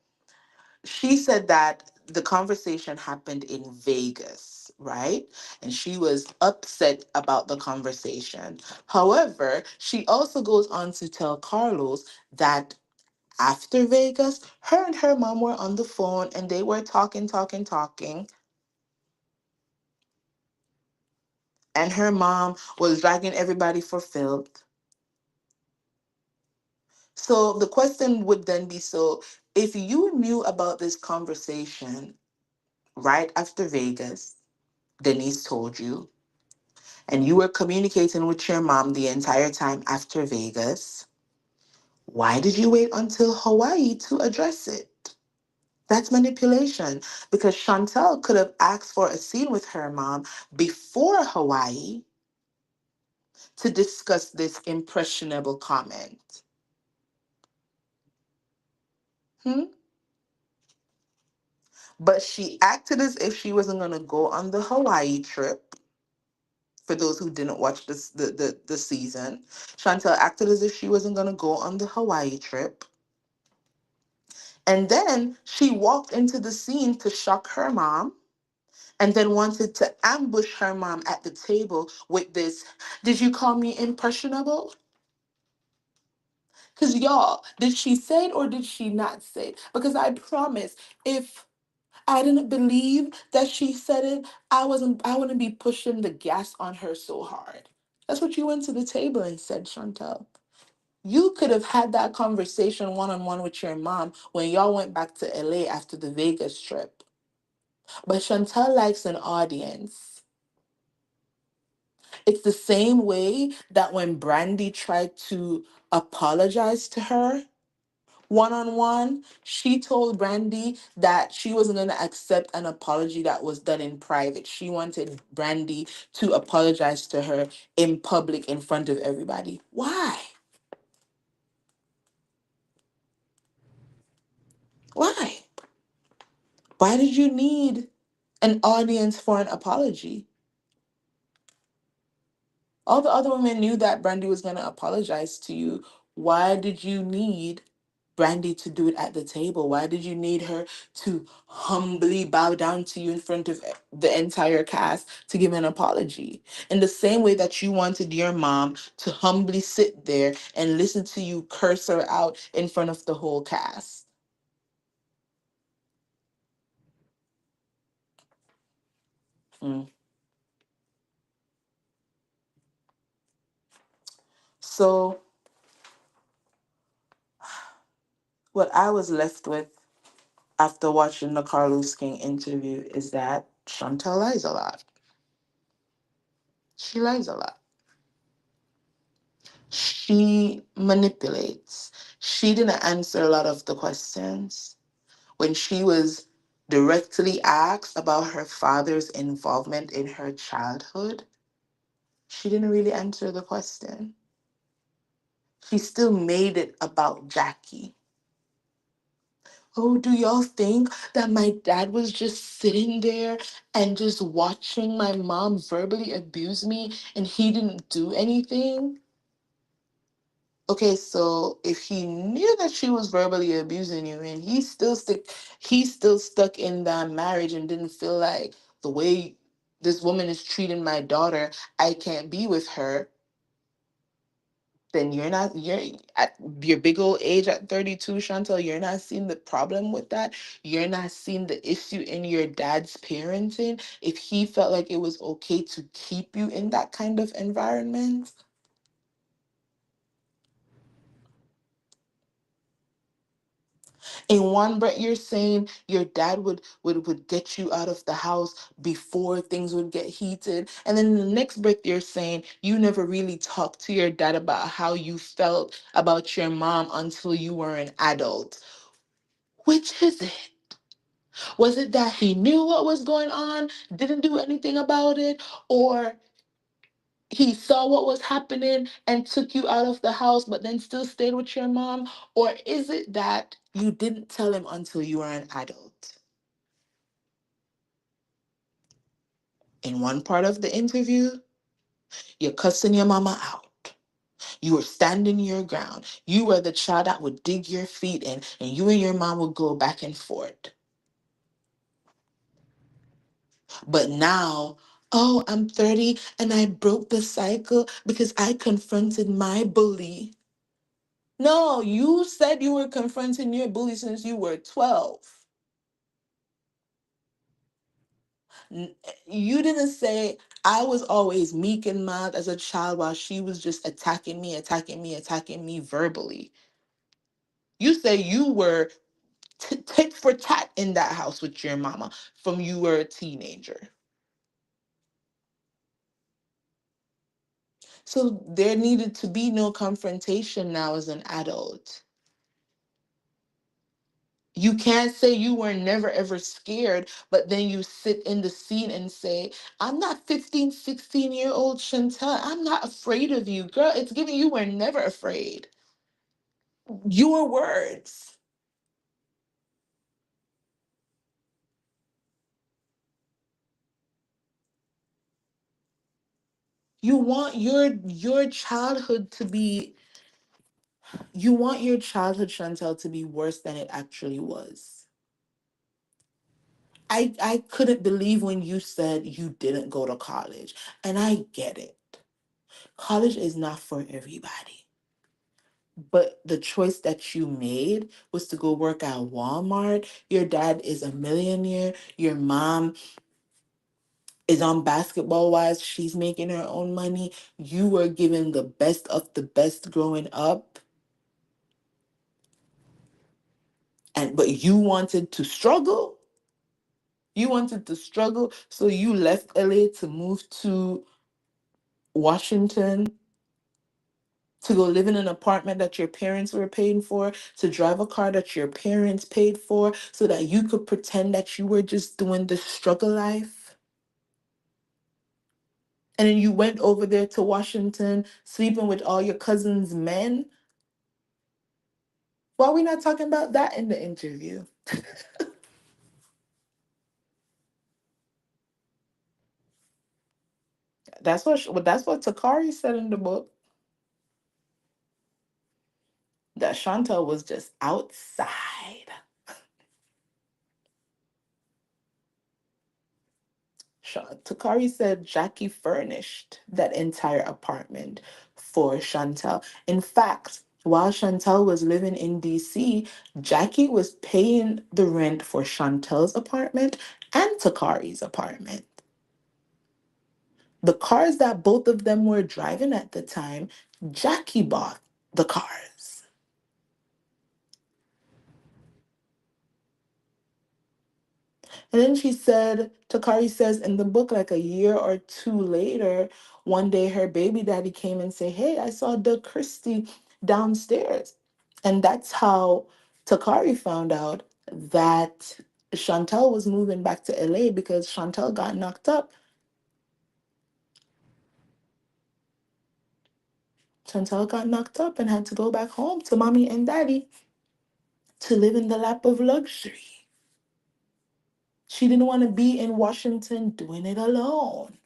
She said that the conversation happened in Vegas, right? And she was upset about the conversation. However, she also goes on to tell Carlos that after Vegas, her and her mom were on the phone and they were talking, talking, talking. And her mom was dragging everybody for filth. So the question would then be, so if you knew about this conversation right after Vegas, Denise told you, and you were communicating with your mom the entire time after Vegas, why did you wait until Hawaii to address it? That's manipulation because Chantel could have asked for a scene with her mom before Hawaii to discuss this impressionable comment. Hmm? But she acted as if she wasn't going to go on the Hawaii trip. For those who didn't watch the season, Chantel acted as if she wasn't going to go on the Hawaii trip. And then she walked into the scene to shock her mom and then wanted to ambush her mom at the table with this, did you call me impressionable? Because y'all, did she say it or did she not say it? Because I promise, if I didn't believe that she said it, I wouldn't be pushing the gas on her so hard. That's what you went to the table and said, Chantel. You could have had that conversation one on one with your mom when y'all went back to LA after the Vegas trip. But Chantel likes an audience. It's the same way that when Brandy tried to apologize to her one on one, she told Brandy that she wasn't going to accept an apology that was done in private. She wanted Brandy to apologize to her in public in front of everybody. Why? Why? Why did you need an audience for an apology? All the other women knew that Brandy was going to apologize to you. Why did you need Brandy to do it at the table? Why did you need her to humbly bow down to you in front of the entire cast to give an apology? In the same way that you wanted your mom to humbly sit there and listen to you curse her out in front of the whole cast. Mm. So, what I was left with after watching the Carlos King interview is that Chantal lies a lot. She lies a lot. She manipulates. She didn't answer a lot of the questions. When she was directly asked about her father's involvement in her childhood, she didn't really answer the question. She still made it about Jackie. Oh, do y'all think that my dad was just sitting there and just watching my mom verbally abuse me and he didn't do anything? Okay, so if he knew that she was verbally abusing you and he's still stuck in that marriage and didn't feel like the way this woman is treating my daughter, I can't be with her, then you're at your big old age at 32, Chantal, you're not seeing the problem with that. You're not seeing the issue in your dad's parenting if he felt like it was okay to keep you in that kind of environment. In one breath, you're saying your dad would get you out of the house before things would get heated. And then in the next breath, you're saying you never really talked to your dad about how you felt about your mom until you were an adult. Which is it? Was it that he knew what was going on, didn't do anything about it, or he saw what was happening and took you out of the house, but then still stayed with your mom? Or is it that you didn't tell him until you were an adult? In one part of the interview, you're cussing your mama out. You were standing your ground. You were the child that would dig your feet in, and you and your mom would go back and forth. But now, oh, I'm 30 and I broke the cycle because I confronted my bully. No, you said you were confronting your bully since you were 12. You didn't say I was always meek and mild as a child while she was just attacking me verbally. You say you were tit for tat in that house with your mama from you were a teenager. So there needed to be no confrontation now as an adult. You can't say you were never ever scared, but then you sit in the scene and say, I'm not 15, 16-year-old Chantel. I'm not afraid of you. Girl, it's giving you were never afraid. Your words. You want your childhood to be, you want your childhood, Chantel, to be worse than it actually was. I couldn't believe when you said you didn't go to college. And I get it. College is not for everybody. But the choice that you made was to go work at Walmart. Your dad is a millionaire. Your mom is on Basketball Wives. She's making her own money. You were given the best of the best growing up. And but you wanted to struggle. You wanted to struggle. So you left LA to move to Washington to go live in an apartment that your parents were paying for, to drive a car that your parents paid for, so that you could pretend that you were just doing the struggle life. And then you went over there to Washington, sleeping with all your cousins' men. Why are we not talking about that in the interview? That's what Takari said in the book. That Chantel was just outside. Takari said Jackie furnished that entire apartment for Chantel. In fact, while Chantel was living in DC, Jackie was paying the rent for Chantel's apartment and Takari's apartment. The cars that both of them were driving at the time, Jackie bought the cars. And then she said, Takari says in the book, like a year or two later, one day her baby daddy came and said, hey, I saw the Christie downstairs. And that's how Takari found out that Chantel was moving back to LA because Chantel got knocked up. Chantel got knocked up and had to go back home to mommy and daddy to live in the lap of luxury. She didn't want to be in Washington doing it alone.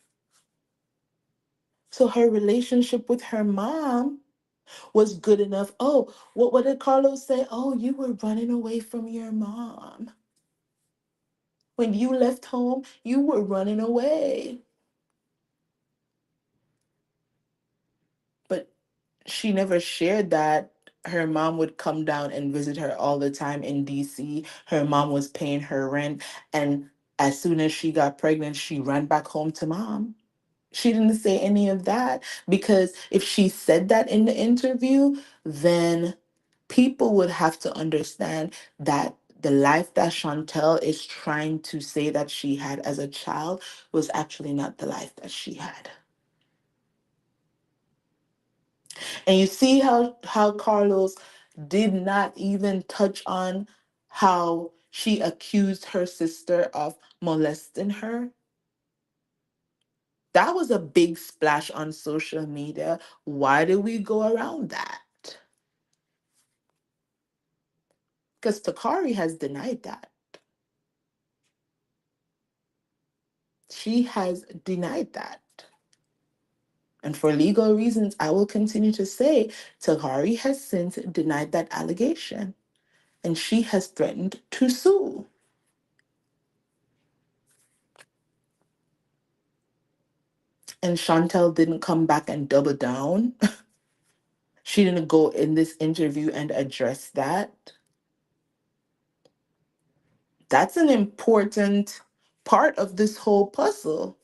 So her relationship with her mom was good enough. Oh, what did Carlos say? Oh, you were running away from your mom. When you left home, you were running away. But she never shared that her mom would come down and visit her all the time in DC. Her mom was paying her rent. And as soon as she got pregnant, she ran back home to mom. She didn't say any of that because if she said that in the interview, then people would have to understand that the life that Chantel is trying to say that she had as a child was actually not the life that she had. And you see how Carlos did not even touch on how she accused her sister of molesting her. That was a big splash on social media. Why did we go around that? Because Takari has denied that. She has denied that. And for legal reasons, I will continue to say Takari has since denied that allegation. And she has threatened to sue. And Chantel didn't come back and double down. She didn't go in this interview and address that. That's an important part of this whole puzzle.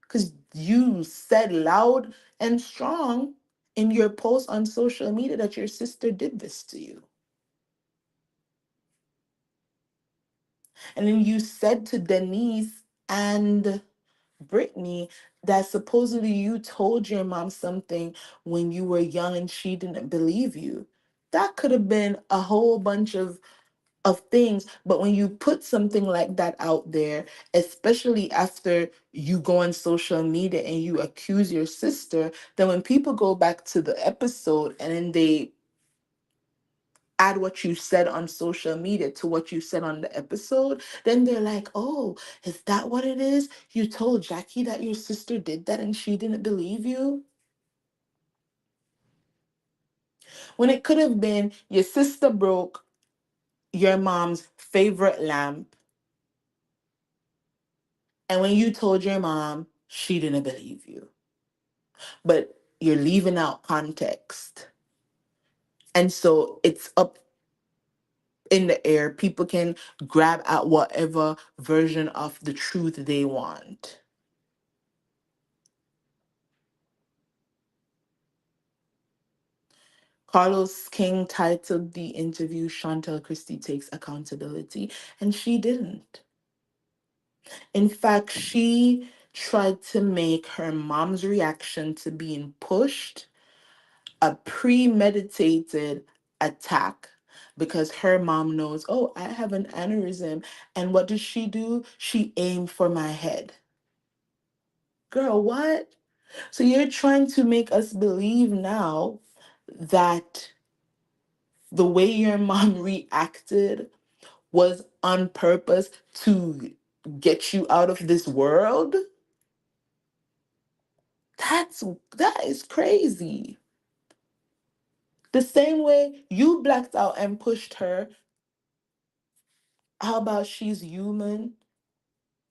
Because you said loud and strong in your post on social media that your sister did this to you. And then you said to Denise and Brittany that supposedly you told your mom something when you were young and she didn't believe you. That could have been a whole bunch of things, but when you put something like that out there, especially after you go on social media and you accuse your sister, then when people go back to the episode and then they add what you said on social media to what you said on the episode, then they're like, oh, is that what it is? You told Jackie that your sister did that and she didn't believe you? When it could have been your sister broke your mom's favorite lamp, and when you told your mom, she didn't believe you. But you're leaving out context. And so it's up in the air. People can grab at whatever version of the truth they want. Carlos King titled the interview Chantel Christie Takes Accountability, and she didn't. In fact, she tried to make her mom's reaction to being pushed a premeditated attack because her mom knows, oh, I have an aneurysm. And what does she do? She aimed for my head. Girl, what? So you're trying to make us believe now that the way your mom reacted was on purpose to get you out of this world? That is crazy. The same way you blacked out and pushed her, how about she's human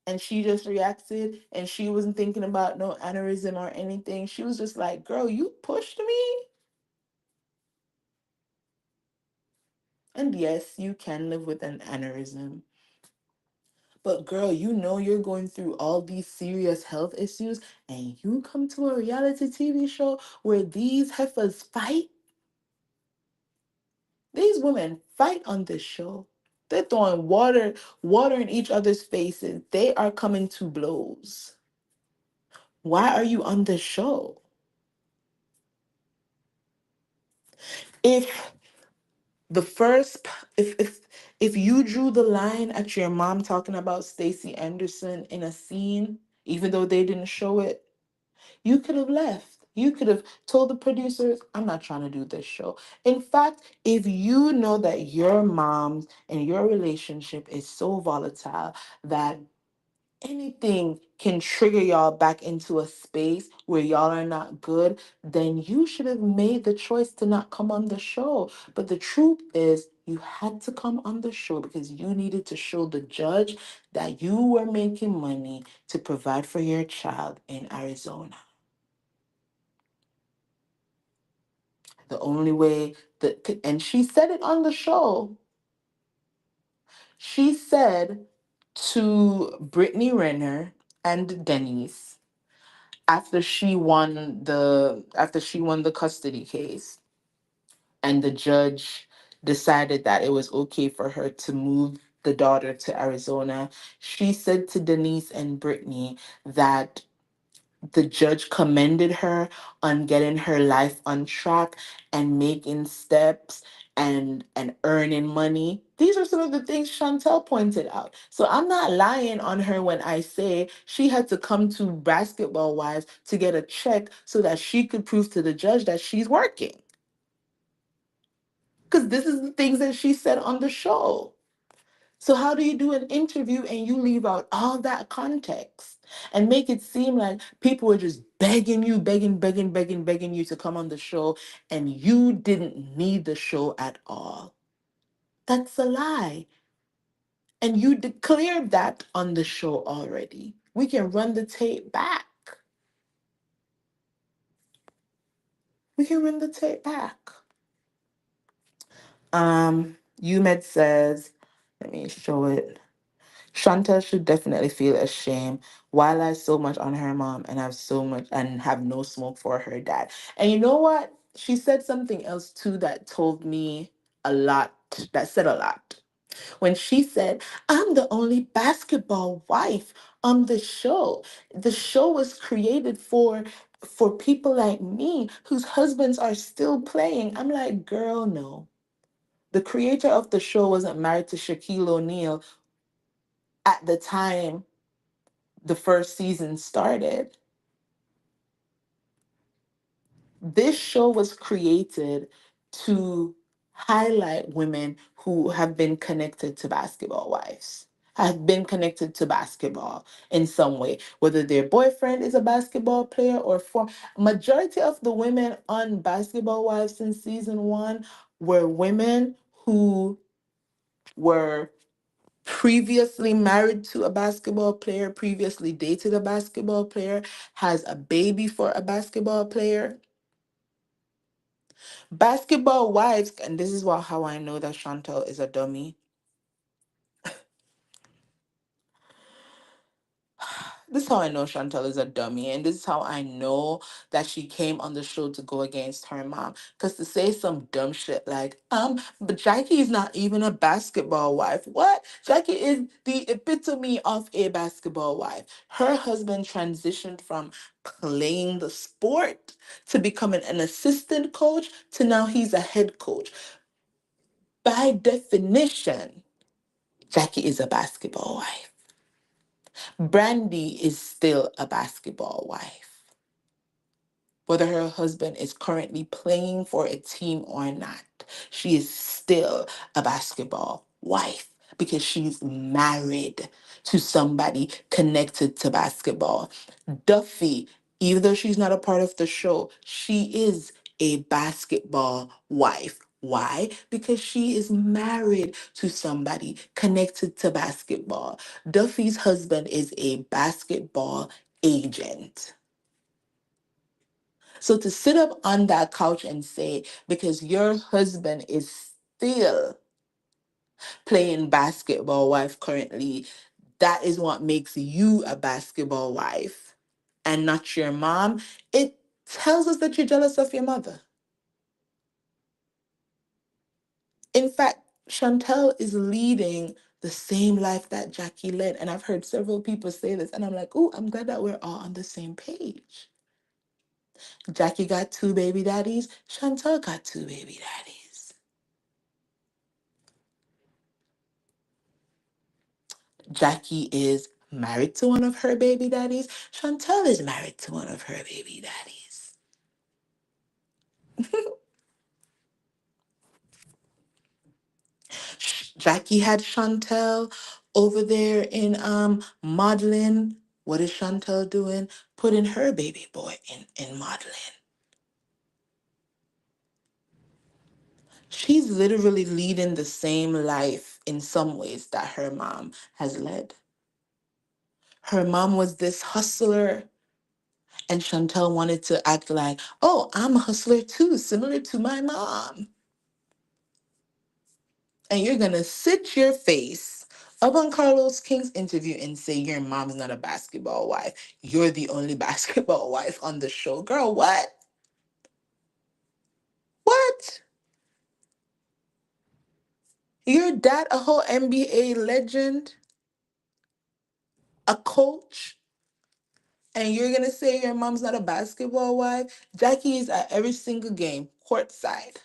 and she just reacted and she wasn't thinking about no aneurysm or anything? She was just like, girl, you pushed me? And yes, you can live with an aneurysm. But girl, you know you're going through all these serious health issues and you come to a reality TV show where these heifers fight? These women fight on this show. They're throwing water in each other's faces. They are coming to blows. Why are you on this show? If the first if you drew the line at your mom talking about Stacey Anderson in a scene, even though they didn't show it, you could have left. You could have told the producers, I'm not trying to do this show. In fact, if you know that your mom and your relationship is so volatile that anything can trigger y'all back into a space where y'all are not good, then you should have made the choice to not come on the show. But the truth is, you had to come on the show because you needed to show the judge that you were making money to provide for your child in Arizona. The only way that, and she said it on the show, she said to Brittany Renner and Denise, after she won the custody case and the judge decided that it was okay for her to move the daughter to Arizona, she said to Denise and Brittany that the judge commended her on getting her life on track and making steps and earning money. These are some of the things Chantel pointed out. So I'm not lying on her when I say she had to come to Basketball Wives to get a check so that she could prove to the judge that she's working. Because this is the things that she said on the show. So how do you do an interview and you leave out all that context and make it seem like people were just begging you, begging you to come on the show and you didn't need the show at all? That's a lie. And you declared that on the show already. We can run the tape back. We can run the tape back. Umed says, let me show it. Chantel should definitely feel ashamed. Why lie so much on her mom and have so much and have no smoke for her dad? And you know what? She said something else too that told me a lot, that said a lot. When she said, I'm the only basketball wife on the show. The show was created for people like me whose husbands are still playing. I'm like, girl, no. The creator of the show wasn't married to Shaquille O'Neal at the time the first season started. This show was created to highlight women who have been connected to Basketball Wives, have been connected to basketball in some way, whether their boyfriend is a basketball player or form. Majority of the women on Basketball Wives since season one were women who were previously married to a basketball player, previously dated a basketball player, has a baby for a basketball player. Basketball Wives, and this is how I know that Chantel is a dummy. This is how I know Chantel is a dummy, and this is how I know that she came on the show to go against her mom. Because to say some dumb shit like, but Jackie is not even a basketball wife. What? Jackie is the epitome of a basketball wife. Her husband transitioned from playing the sport to becoming an assistant coach to now he's a head coach. By definition, Jackie is a basketball wife. Brandy is still a basketball wife, whether her husband is currently playing for a team or not. She is still a basketball wife because she's married to somebody connected to basketball. Duffy, even though she's not a part of the show, she is a basketball wife. Why? Because she is married to somebody connected to basketball. Duffy's husband is a basketball agent. So to sit up on that couch and say, because your husband is still playing basketball wife currently, that is what makes you a basketball wife and not your mom, it tells us that you're jealous of your mother. In fact, Chantel is leading the same life that Jackie led. And I've heard several people say this, and I'm like, oh, I'm glad that we're all on the same page. Jackie got two baby daddies, Chantel got two baby daddies. Jackie is married to one of her baby daddies. Chantel is married to one of her baby daddies. Jackie had Chantel over there in modeling. What is Chantel doing? Putting her baby boy in modeling. She's literally leading the same life in some ways that her mom has led. Her mom was this hustler, and Chantel wanted to act like, oh, I'm a hustler too, similar to my mom. And you're going to sit your face up on Carlos King's interview and say your mom's not a basketball wife. You're the only basketball wife on the show. Girl, what? What? Your dad, a whole NBA legend, a coach, and you're going to say your mom's not a basketball wife? Jackie is at every single game, courtside.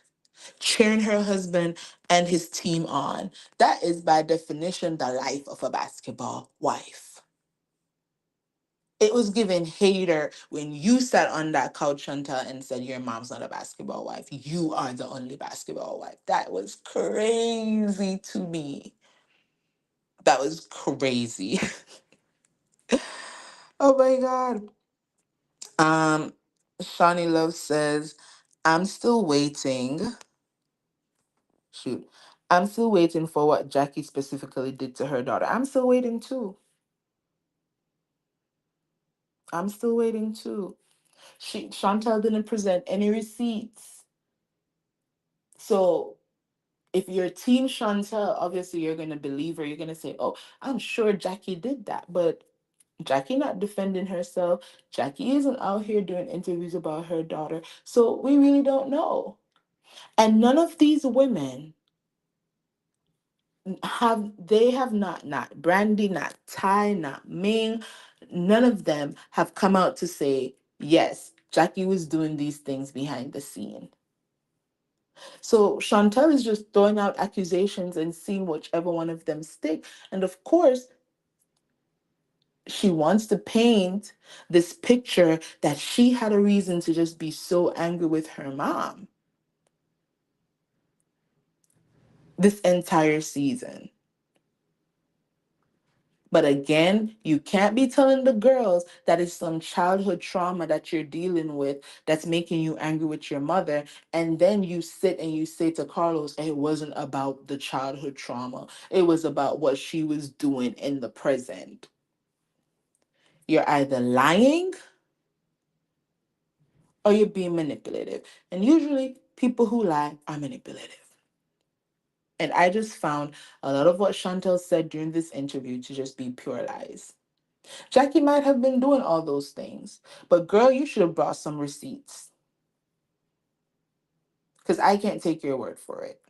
cheering her husband and his team on. That is by definition the life of a basketball wife. It was given hater when you sat on that couch, Chantel, and said your mom's not a basketball wife. You are the only basketball wife. That was crazy to me. That was crazy. Oh my God. Um, Shawnee Love says, I'm still waiting. Shoot. I'm still waiting for what Jackie specifically did to her daughter. I'm still waiting too. I'm still waiting too. Chantel didn't present any receipts. So if you're team Chantel, obviously you're gonna believe her. You're gonna say, "Oh, I'm sure Jackie did that," but Jackie not defending herself. Jackie isn't out here doing interviews about her daughter, so we really don't know. And none of these women have not Brandy, not Ty, not Ming, none of them have come out to say yes. Jackie was doing these things behind the scene. So Chantel is just throwing out accusations and seeing whichever one of them stick. And of course, she wants to paint this picture that she had a reason to just be so angry with her mom this entire season. But again, you can't be telling the girls that it's some childhood trauma that you're dealing with that's making you angry with your mother. And then you sit and you say to Carlos, it wasn't about the childhood trauma, it was about what she was doing in the present. You're either lying or you're being manipulative. And usually, people who lie are manipulative. And I just found a lot of what Chantel said during this interview to just be pure lies. Jackie might have been doing all those things, but girl, you should have brought some receipts because I can't take your word for it.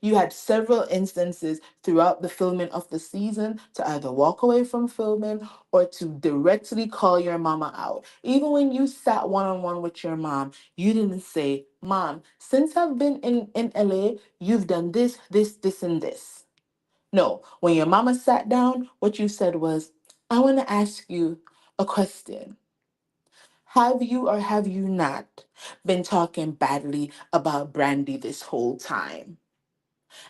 You had several instances throughout the filming of the season to either walk away from filming or to directly call your mama out. Even when you sat one on one with your mom, you didn't say, Mom, since I've been in LA, you've done this, this, this, and this. No, when your mama sat down, what you said was, I want to ask you a question. Have you or have you not been talking badly about Brandy this whole time?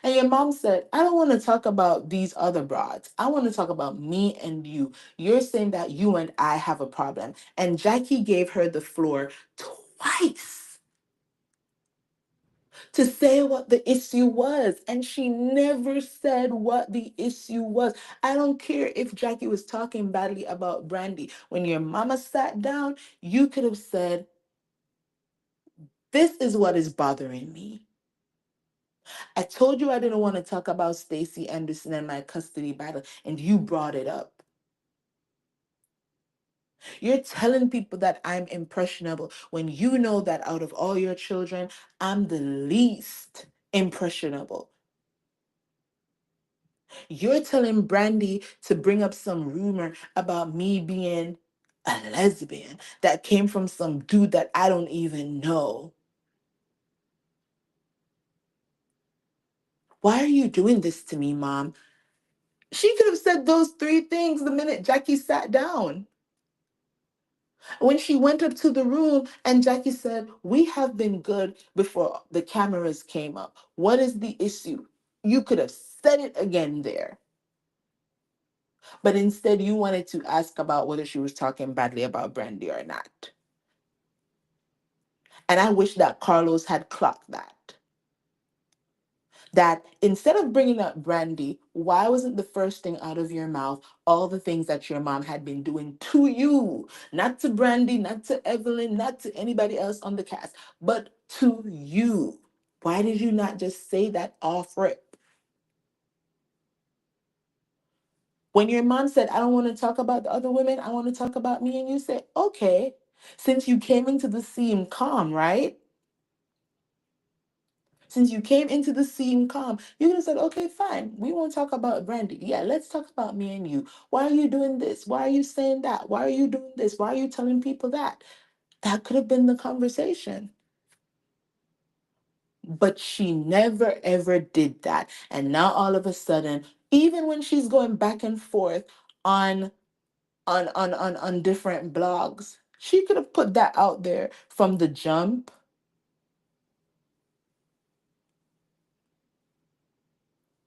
And your mom said, I don't want to talk about these other broads. I want to talk about me and you. You're saying that you and I have a problem. And Jackie gave her the floor twice to say what the issue was. And she never said what the issue was. I don't care if Jackie was talking badly about Brandy. When your mama sat down, you could have said, this is what is bothering me. I told you I didn't want to talk about Stacey Anderson and my custody battle, and you brought it up. You're telling people that I'm impressionable when you know that out of all your children, I'm the least impressionable. You're telling Brandy to bring up some rumor about me being a lesbian that came from some dude that I don't even know. Why are you doing this to me, Mom? She could have said those three things the minute Jackie sat down. When she went up to the room and Jackie said, we have been good before the cameras came up. What is the issue? You could have said it again there. But instead, you wanted to ask about whether she was talking badly about Brandy or not. And I wish that Carlos had clocked that. That instead of bringing up Brandy, why wasn't the first thing out of your mouth all the things that your mom had been doing to you? Not to Brandy, not to Evelyn, not to anybody else on the cast, but to you. Why did you not just say that off rip? When your mom said, I don't want to talk about the other women, I want to talk about me, and you said, okay, since you came into the scene calm, right? Since you came into the scene calm, you could have said, okay, fine. We won't talk about Brandy. Yeah, let's talk about me and you. Why are you doing this? Why are you saying that? Why are you doing this? Why are you telling people that? That could have been the conversation. But she never ever did that. And now all of a sudden, even when she's going back and forth on on different blogs, she could have put that out there from the jump.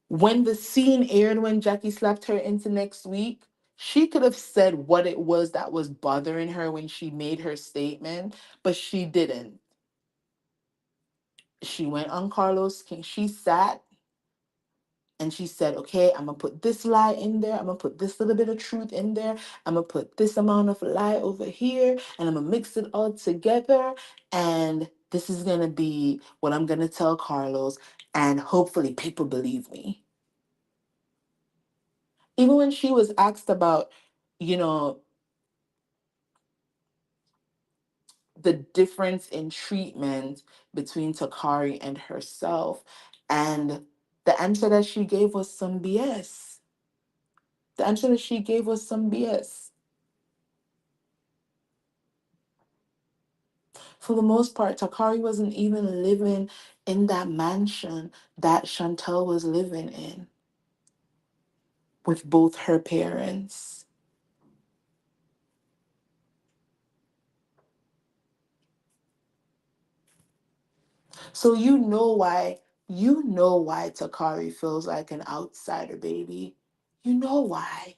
When the scene aired when Jackie slapped her into next week, she could have said what it was that was bothering her when she made her statement, but she didn't. She went on Carlos King. She sat and she said, okay, I'm going to put this lie in there. I'm going to put this little bit of truth in there. I'm going to put this amount of lie over here, and I'm going to mix it all together. And this is going to be what I'm going to tell Carlos. And hopefully people believe me. Even when she was asked about, you know, the difference in treatment between Takari and herself, and the answer that she gave was some BS. The answer that she gave was some BS. For the most part, Takari wasn't even living in that mansion that Chantel was living in with both her parents. So you know why Takari feels like an outsider, baby. You know why.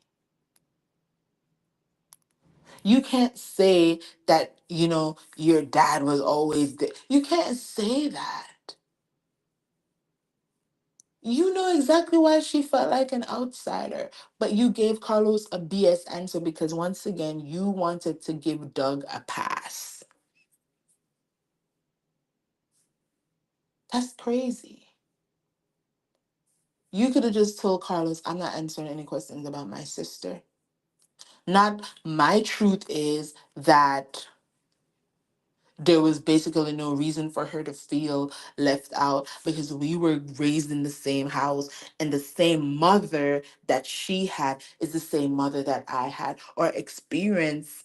You can't say that, your dad was always there. You can't say that. You know exactly why she felt like an outsider, but you gave Carlos a BS answer because once again, you wanted to give Doug a pass. That's crazy. You could have just told Carlos, I'm not answering any questions about my sister. Not my truth is that there was basically no reason for her to feel left out because we were raised in the same house, and the same mother that she had is the same mother that I had. Our experience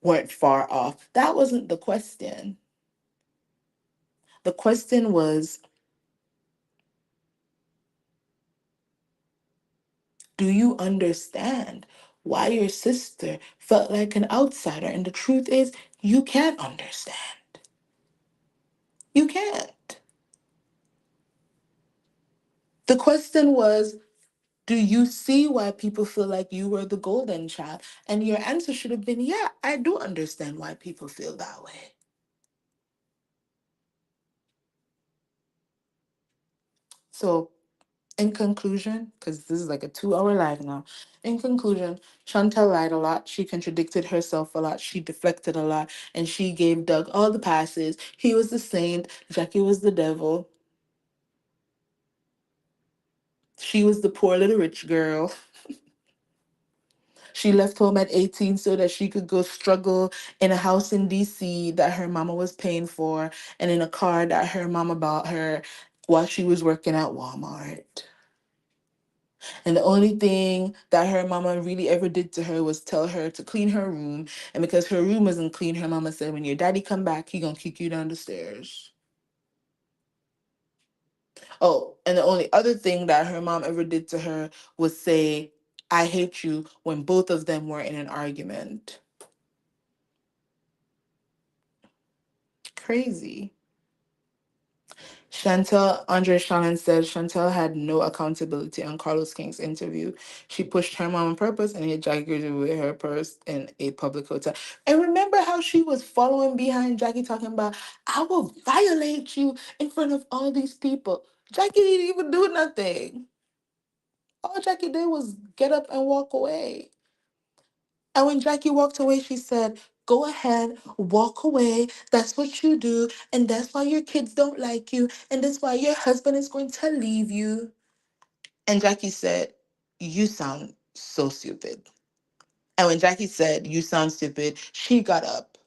weren't far off. That wasn't the question. The question was, do you understand why your sister felt like an outsider? And the truth is, you can't understand. You can't. The question was, do you see why people feel like you were the golden child? And your answer should have been, yeah, I do understand why people feel that way. So, in conclusion, because this is like a 2 hour live now, in conclusion, Chantel lied a lot. She contradicted herself a lot. She deflected a lot. And she gave Doug all the passes. He was the saint. Jackie was the devil. She was the poor little rich girl. She left home at 18 so that she could go struggle in a house in DC that her mama was paying for, and in a car that her mama bought her while she was working at Walmart. And the only thing that her mama really ever did to her was tell her to clean her room. And because her room wasn't clean, her mama said, when your daddy come back, he gonna kick you down the stairs. Oh, and the only other thing that her mom ever did to her was say, I hate you, when both of them were in an argument. Crazy. Andre Shannon said Chantel had no accountability on Carlos King's interview. She pushed her mom on purpose and hit Jackie with her purse in a public hotel. And remember how she was following behind Jackie talking about, I will violate you in front of all these people. Jackie didn't even do nothing. All Jackie did was get up and walk away. And when Jackie walked away, she said, go ahead, walk away. That's what you do. And that's why your kids don't like you. And that's why your husband is going to leave you. And Jackie said, you sound so stupid. And when Jackie said, you sound stupid, she got up.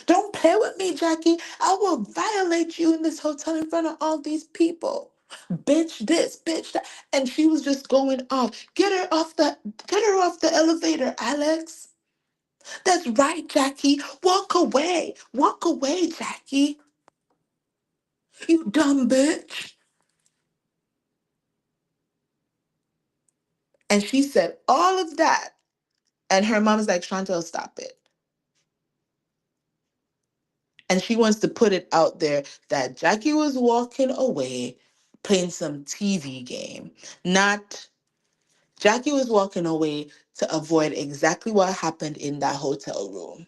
Don't play with me, Jackie. I will violate you in this hotel in front of all these people. Bitch this, bitch that. And she was just going off. Get her off the elevator, Alex. That's right, Jackie. Walk away. Walk away, Jackie. You dumb bitch. And she said all of that. And her mom's like, Chantel, stop it. And she wants to put it out there that Jackie was walking away playing some TV game. Not Jackie was walking away to avoid exactly what happened in that hotel room.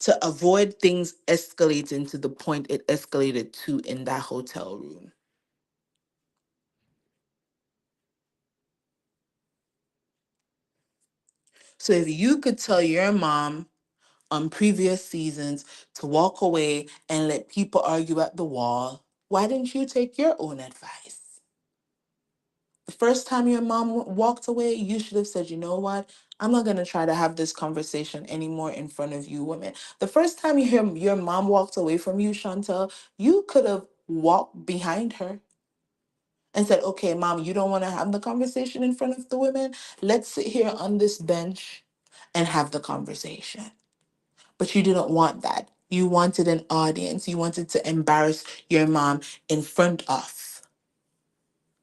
To avoid things escalating to the point it escalated to in that hotel room. So if you could tell your mom on previous seasons to walk away and let people argue at the wall, why didn't you take your own advice? The first time your mom walked away, you should have said, you know what? I'm not going to try to have this conversation anymore in front of you women. The first time your mom walked away from you, Chantel, you could have walked behind her and said, okay, mom, you don't want to have the conversation in front of the women? Let's sit here on this bench and have the conversation. But you didn't want that. You wanted an audience. You wanted to embarrass your mom in front of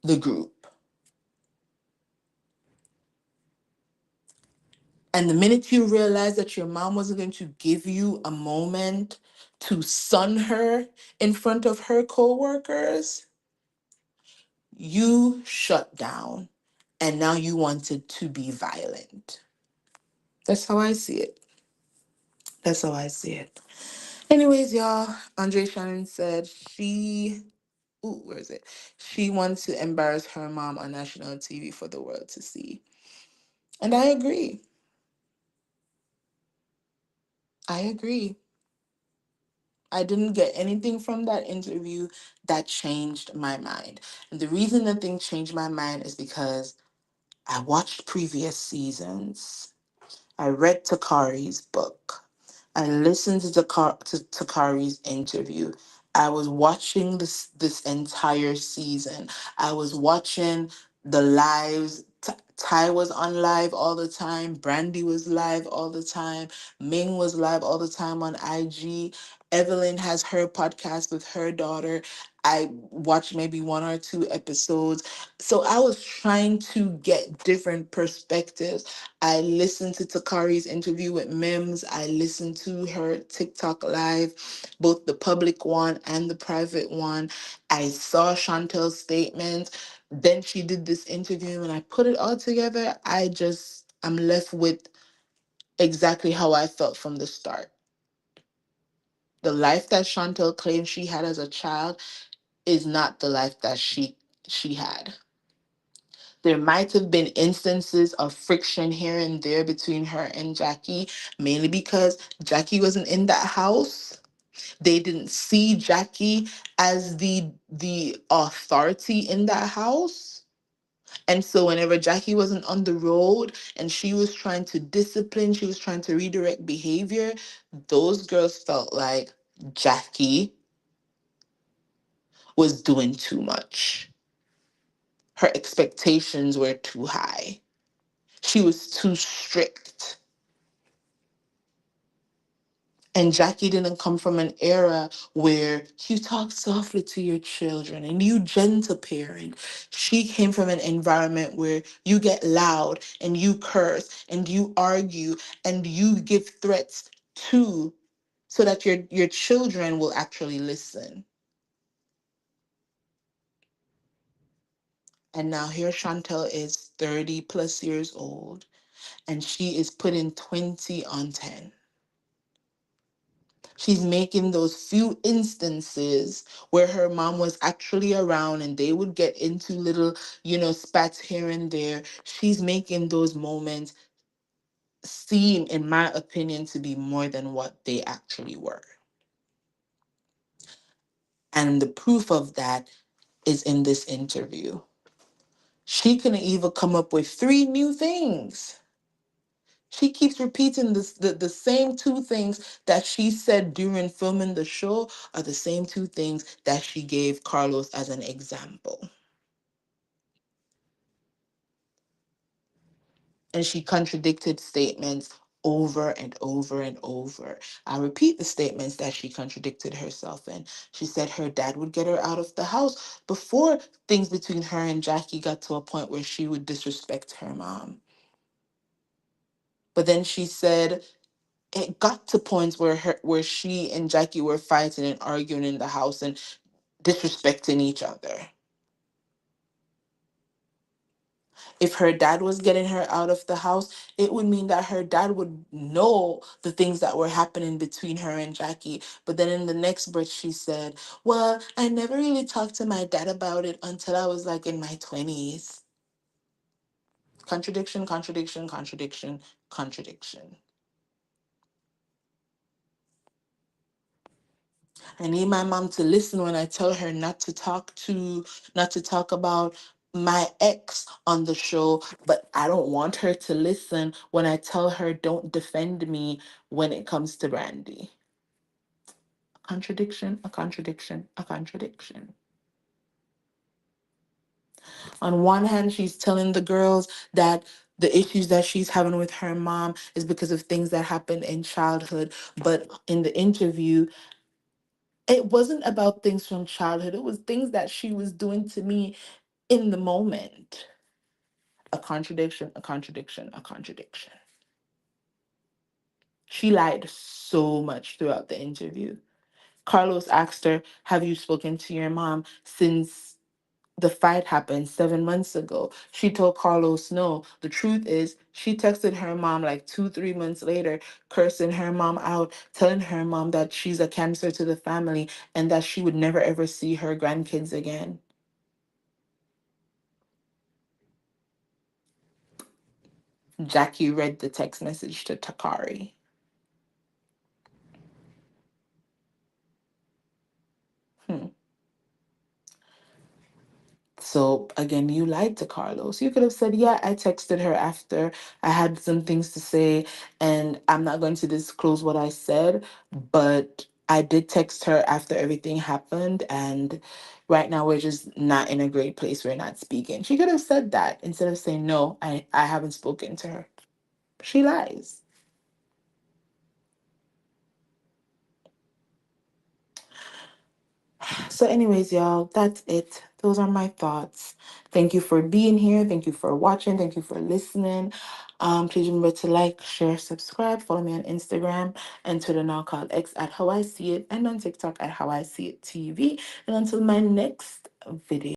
the group. And the minute you realized that your mom wasn't going to give you a moment to sun her in front of her coworkers, you shut down. And now you wanted to be violent. That's how I see it. That's how I see it. Anyways, y'all, Andre Shannon said where is it? She wants to embarrass her mom on national TV for the world to see. And I agree. I agree. I didn't get anything from that interview that changed my mind. And the reason that thing changed my mind is because I watched previous seasons. I read Takari's book. I listened to Takari's interview. I was watching this entire season. I was watching the lives. Ty was on live all the time. Brandy was live all the time. Ming was live all the time on IG. Evelyn has her podcast with her daughter. I watched maybe one or two episodes. So I was trying to get different perspectives. I listened to Takari's interview with Mims. I listened to her TikTok live, both the public one and the private one. I saw Chantel's statement. Then she did this interview and I put it all together. I'm left with exactly how I felt from the start. The life that Chantel claimed she had as a child is not the life that she had. There might have been instances of friction here and there between her and Jackie, mainly because Jackie wasn't in that house. They didn't see Jackie as the authority in that house. And so whenever Jackie wasn't on the road and she was trying to discipline, she was trying to redirect behavior, those girls felt like Jackie was doing too much. Her expectations were too high. She was too strict. And Jackie didn't come from an era where you talk softly to your children and you gentle parent. She came from an environment where you get loud and you curse and you argue and you give threats too, so that your children will actually listen. And now here Chantel is 30 plus years old and she is putting 20 on 10. She's making those few instances where her mom was actually around and they would get into little, spats here and there. She's making those moments seem, in my opinion, to be more than what they actually were. And the proof of that is in this interview. She couldn't even come up with three new things. She keeps repeating the same two things that she said during filming the show are the same two things that she gave Carlos as an example. And she contradicted statements over and over and over. I repeat the statements that she contradicted herself in. She said her dad would get her out of the house before things between her and Jackie got to a point where she would disrespect her mom. But then she said it got to points where she and Jackie were fighting and arguing in the house and disrespecting each other. If her dad was getting her out of the house, it would mean that her dad would know the things that were happening between her and Jackie. But then in the next breath, she said, well, I never really talked to my dad about it until I was like in my 20s. Contradiction, contradiction, contradiction, contradiction. I need my mom to listen when I tell her not to talk about my ex on the show, but I don't want her to listen when I tell her don't defend me when it comes to Brandy. A contradiction, a contradiction, a contradiction. On one hand, she's telling the girls that the issues that she's having with her mom is because of things that happened in childhood, but in the interview, it wasn't about things from childhood. It was things that she was doing to me in the moment. A contradiction, a contradiction, a contradiction. She lied so much throughout the interview. Carlos asked her, have you spoken to your mom since the fight happened 7 months ago? She told Carlos no. The truth is, she texted her mom like 2, 3 months later, cursing her mom out, telling her mom that she's a cancer to the family and that she would never ever see her grandkids again. Jackie read the text message to Takari. Hmm. So again, you lied to Carlos. You could have said, yeah, I texted her after I had some things to say, and I'm not going to disclose what I said, but I did text her after everything happened, and right now we're just not in a great place. We're not speaking. She could have said that instead of saying, no, I haven't spoken to her. She lies. So, anyways, y'all, that's it. Those are my thoughts. Thank you for being here. Thank you for watching. Thank you for listening. Please remember to like, share, subscribe. Follow me on Instagram and Twitter now called X at How I See It, and on TikTok at How I See It TV. And until my next video.